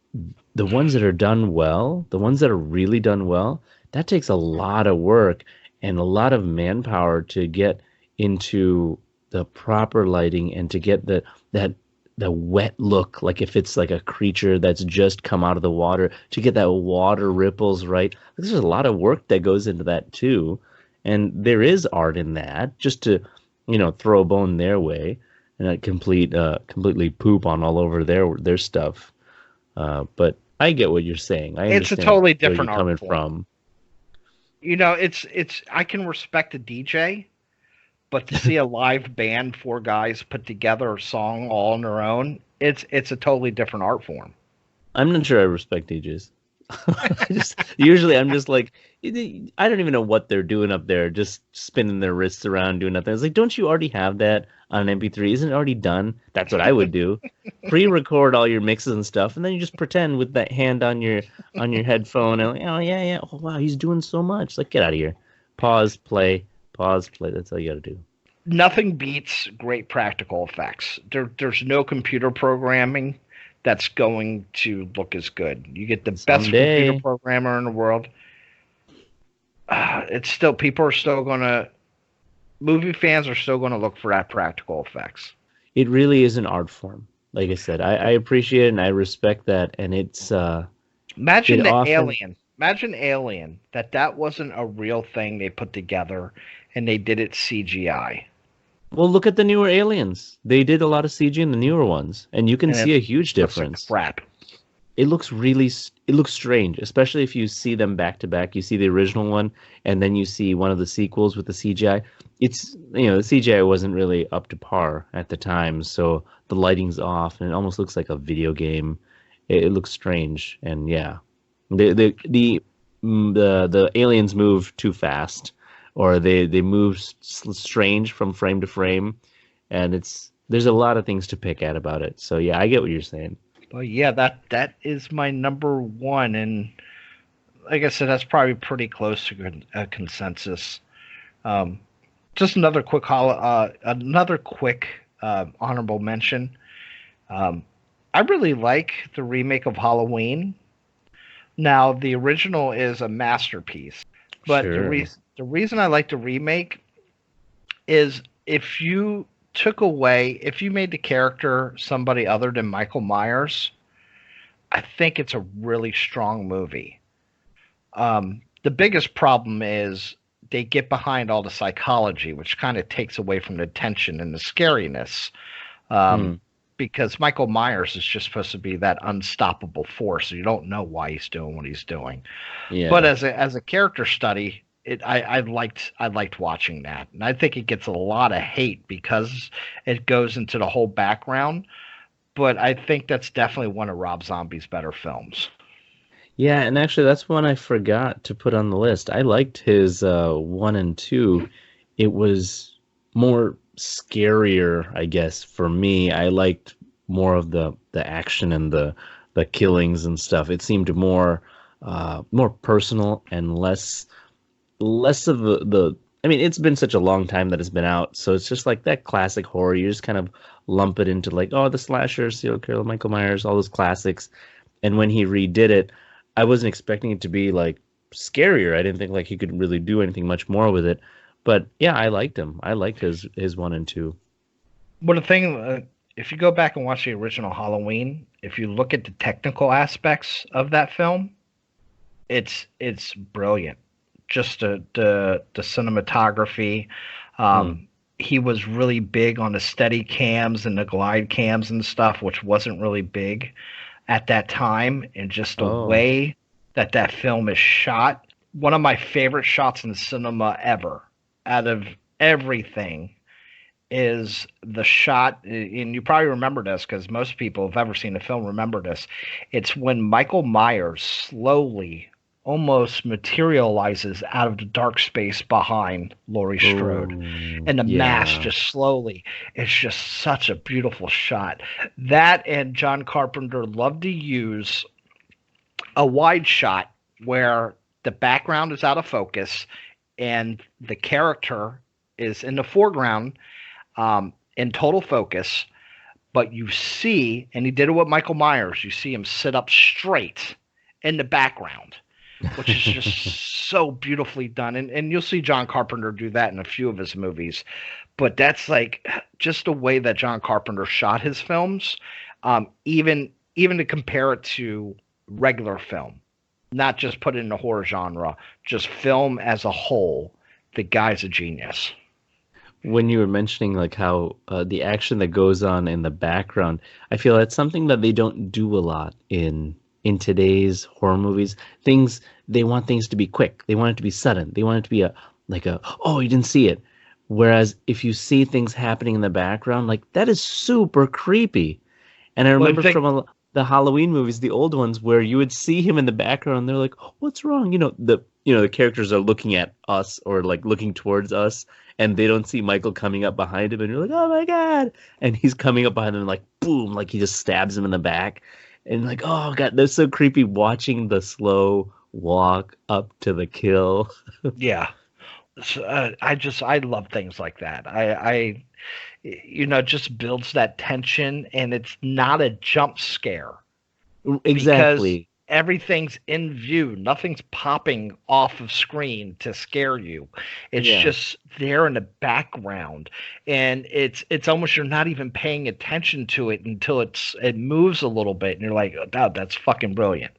the ones that are done well, the ones that are really done well, that takes a lot of work and a lot of manpower to get into the proper lighting and to get that the wet look, like if it's like a creature that's just come out of the water, to get that water ripples right. There's a lot of work that goes into that too, and there is art in that. Just to, throw a bone their way and not completely poop on all over their stuff. But I get what you're saying. I It's a understand totally where different you're art coming form. from. It's I can respect a DJ, but to see a live band, four guys put together a song all on their own, it's a totally different art form. I'm not sure I respect DJs. Usually I'm just like, I don't even know what they're doing up there, just spinning their wrists around doing nothing. It's like, don't you already have that on an MP3? Isn't it already done? That's what I would do. Pre-record all your mixes and stuff, and then you just pretend with that hand on your headphone, and like, oh yeah, oh wow, he's doing so much. Like, get out of here. Pause, play. That's all you got to do. Nothing beats great practical effects. There's no computer programming that's going to look as good. You get the best computer programmer in the world. Movie fans are still going to look for that practical effects. It really is an art form. Like I said, I appreciate it and I respect that. And it's Imagine Alien, that wasn't a real thing they put together and they did it CGI. Well, look at the newer Aliens. They did a lot of CG in the newer ones, and you can see a huge difference. Crap. It looks strange, especially if you see them back to back. You see the original one, and then you see one of the sequels with the CGI. It's, the CGI wasn't really up to par at the time, so the lighting's off, and it almost looks like a video game. It looks strange, and yeah, the aliens move too fast, or they move strange from frame to frame, and there's a lot of things to pick at about it. So yeah, I get what you're saying. Well, yeah, that is my number one, and like I said, that's probably pretty close to a consensus. Just another quick honorable mention. I really like the remake of Halloween. Now, the original is a masterpiece, but Sure. The reason I like the remake is if you made the character somebody other than Michael Myers, I think it's a really strong movie. The biggest problem is they get behind all the psychology, which kind of takes away from the tension and the scariness. Because Michael Myers is just supposed to be that unstoppable force, so you don't know why he's doing what he's doing. Yeah. But as a character study, I liked watching that, and I think it gets a lot of hate because it goes into the whole background. But I think that's definitely one of Rob Zombie's better films. Yeah, and actually, that's one I forgot to put on the list. I liked his 1 and 2. It was more scarier, I guess, for me. I liked more of the action and the killings and stuff. It seemed more personal and less of the I mean, it's been such a long time that it's been out, so it's just like that classic horror. You just kind of lump it into like, oh, the slasher, serial killer, Michael Myers, all those classics. And when he redid it, I wasn't expecting it to be like scarier. I didn't think like he could really do anything much more with it. But yeah, I liked him. I liked his 1 and 2. But the thing, if you go back and watch the original Halloween, if you look at the technical aspects of that film, it's brilliant. Just the cinematography. He was really big on the steady cams and the glide cams and stuff, which wasn't really big at that time. And just the way that film is shot, one of my favorite shots in the cinema ever, out of everything, is the shot, and you probably remember this because most people who've ever seen the film remember this. It's when Michael Myers slowly almost materializes out of the dark space behind Laurie Strode. And the mask just slowly. It's just such a beautiful shot. That, and John Carpenter loved to use a wide shot where the background is out of focus and the character is in the foreground in total focus, but you see, and he did it with Michael Myers, you see him sit up straight in the background, which is just so beautifully done. And you'll see John Carpenter do that in a few of his movies. but that's like just the way that John Carpenter shot his films. Even to compare it to regular film, not just put it in the horror genre, just film as a whole, the guy's a genius. When you were mentioning like how the action that goes on in the background, I feel that's something that they don't do a lot in today's horror movies. Things They want things to be quick. They want it to be sudden. They want it to be a oh, you didn't see it. Whereas if you see things happening in the background, like that is super creepy. And I remember the Halloween movies, the old ones, where you would see him in the background and they're like, oh, what's wrong? The characters are looking at us or like looking towards us and they don't see Michael coming up behind him and you're like, oh my God. And he's coming up behind him and like boom, like he just stabs him in the back. And like, oh God, that's so creepy watching the slow walk up to the kill. Yeah. So, I love things like that. Just builds that tension, and it's not a jump scare. Exactly. Because everything's in view. Nothing's popping off of screen to scare you. It's just there in the background. And it's almost you're not even paying attention to it until it moves a little bit and you're like, oh, that's fucking brilliant.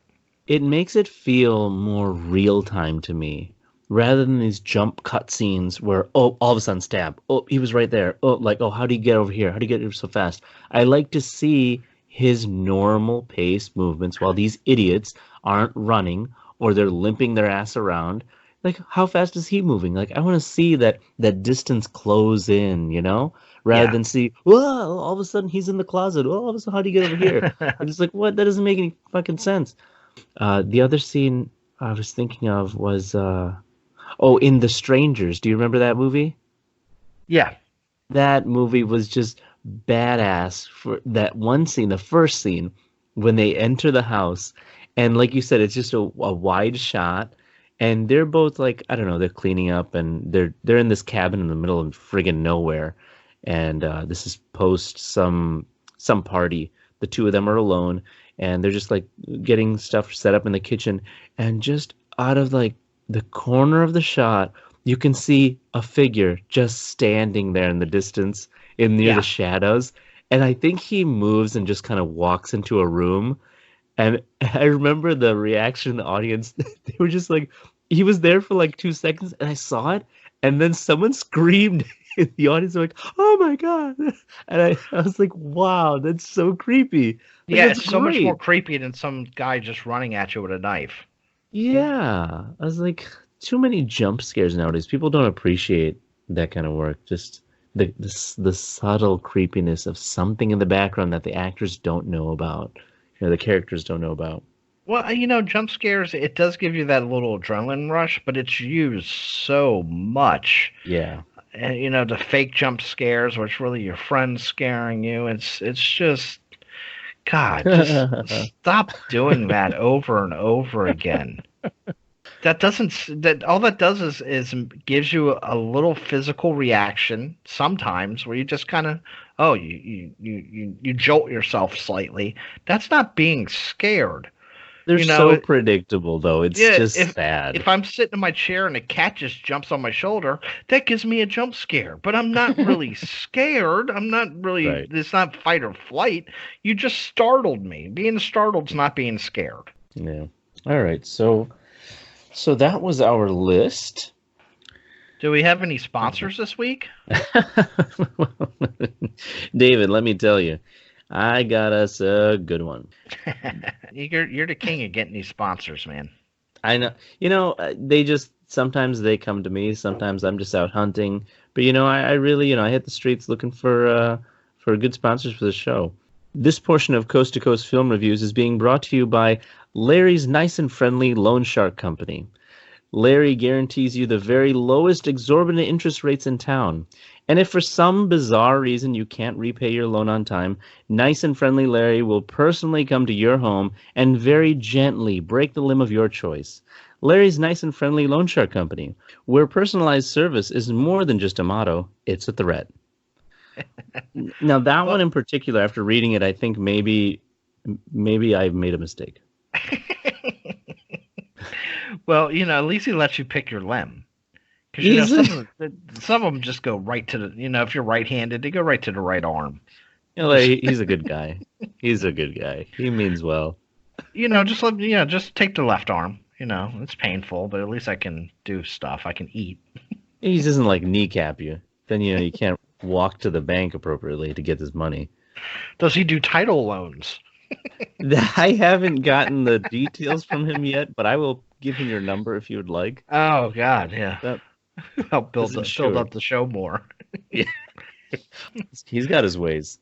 It makes it feel more real time to me. Rather than these jump cut scenes where, oh, all of a sudden stab. Oh, he was right there. Oh, like, oh, how do you get over here? How do you get here so fast? I like to see his normal pace movements while these idiots aren't running or they're limping their ass around. Like, how fast is he moving? Like, I want to see that distance close in, rather than see, whoa, all of a sudden he's in the closet. Oh, all of a sudden, how do you get over here? And it's like, what? That doesn't make any fucking sense. The other scene I was thinking of was... in The Strangers. Do you remember that movie? Yeah. That movie was just badass for that one scene, the first scene, when they enter the house. And like you said, it's just a wide shot. And they're both like, I don't know, they're cleaning up and they're in this cabin in the middle of friggin' nowhere. And this is post some party. The two of them are alone and they're just like getting stuff set up in the kitchen. And just out of like the corner of the shot, you can see a figure just standing there in the distance near the shadows. And I think he moves and just kind of walks into a room. And I remember the reaction in the audience. They were just like, he was there for like 2 seconds and I saw it. And then someone screamed in the audience, like, oh my God. And I was like, wow, that's so creepy. Like, yeah, it's so much more creepy than some guy just running at you with a knife. Yeah, I was like, too many jump scares nowadays. People don't appreciate that kind of work. Just the subtle creepiness of something in the background that the actors don't know about, the characters don't know about. Well, jump scares, it does give you that little adrenaline rush, but it's used so much. Yeah. And, the fake jump scares, where it's really your friends scaring you. It's just... God, just stop doing that over and over again. All that does is gives you a little physical reaction sometimes where you just kind of, you jolt yourself slightly. That's not being scared. They're so predictable, though. It's just sad. If I'm sitting in my chair and a cat just jumps on my shoulder, that gives me a jump scare. But I'm not really scared. I'm not really... Right. It's not fight or flight. You just startled me. Being startled's not being scared. Yeah. All right. So that was our list. Do we have any sponsors this week? David, let me tell you. I got us a good one. You're the king of getting these sponsors, man. I know. Sometimes they come to me. Sometimes I'm just out hunting. But I really, I hit the streets looking for good sponsors for the show. This portion of Coast to Coast Film Reviews is being brought to you by Larry's Nice and Friendly Loan Shark Company. Larry guarantees you the very lowest exorbitant interest rates in town. And if for some bizarre reason you can't repay your loan on time, Nice and Friendly Larry will personally come to your home and very gently break the limb of your choice. Larry's Nice and Friendly Loan Shark Company, where personalized service is more than just a motto, it's a threat. Now, that one in particular, after reading it, I think maybe I've made a mistake. Well, at least he lets you pick your limb. Because some of them just go right to the. If you're right-handed, they go right to the right arm. He's a good guy. He's a good guy. He means well. Just take the left arm. It's painful, but at least I can do stuff. I can eat. He doesn't kneecap you. Then you can't walk to the bank appropriately to get this money. Does he do title loans? I haven't gotten the details from him yet, but I will give him your number if you would like. Oh God, yeah. Help build up the show more. Yeah. He's got his ways.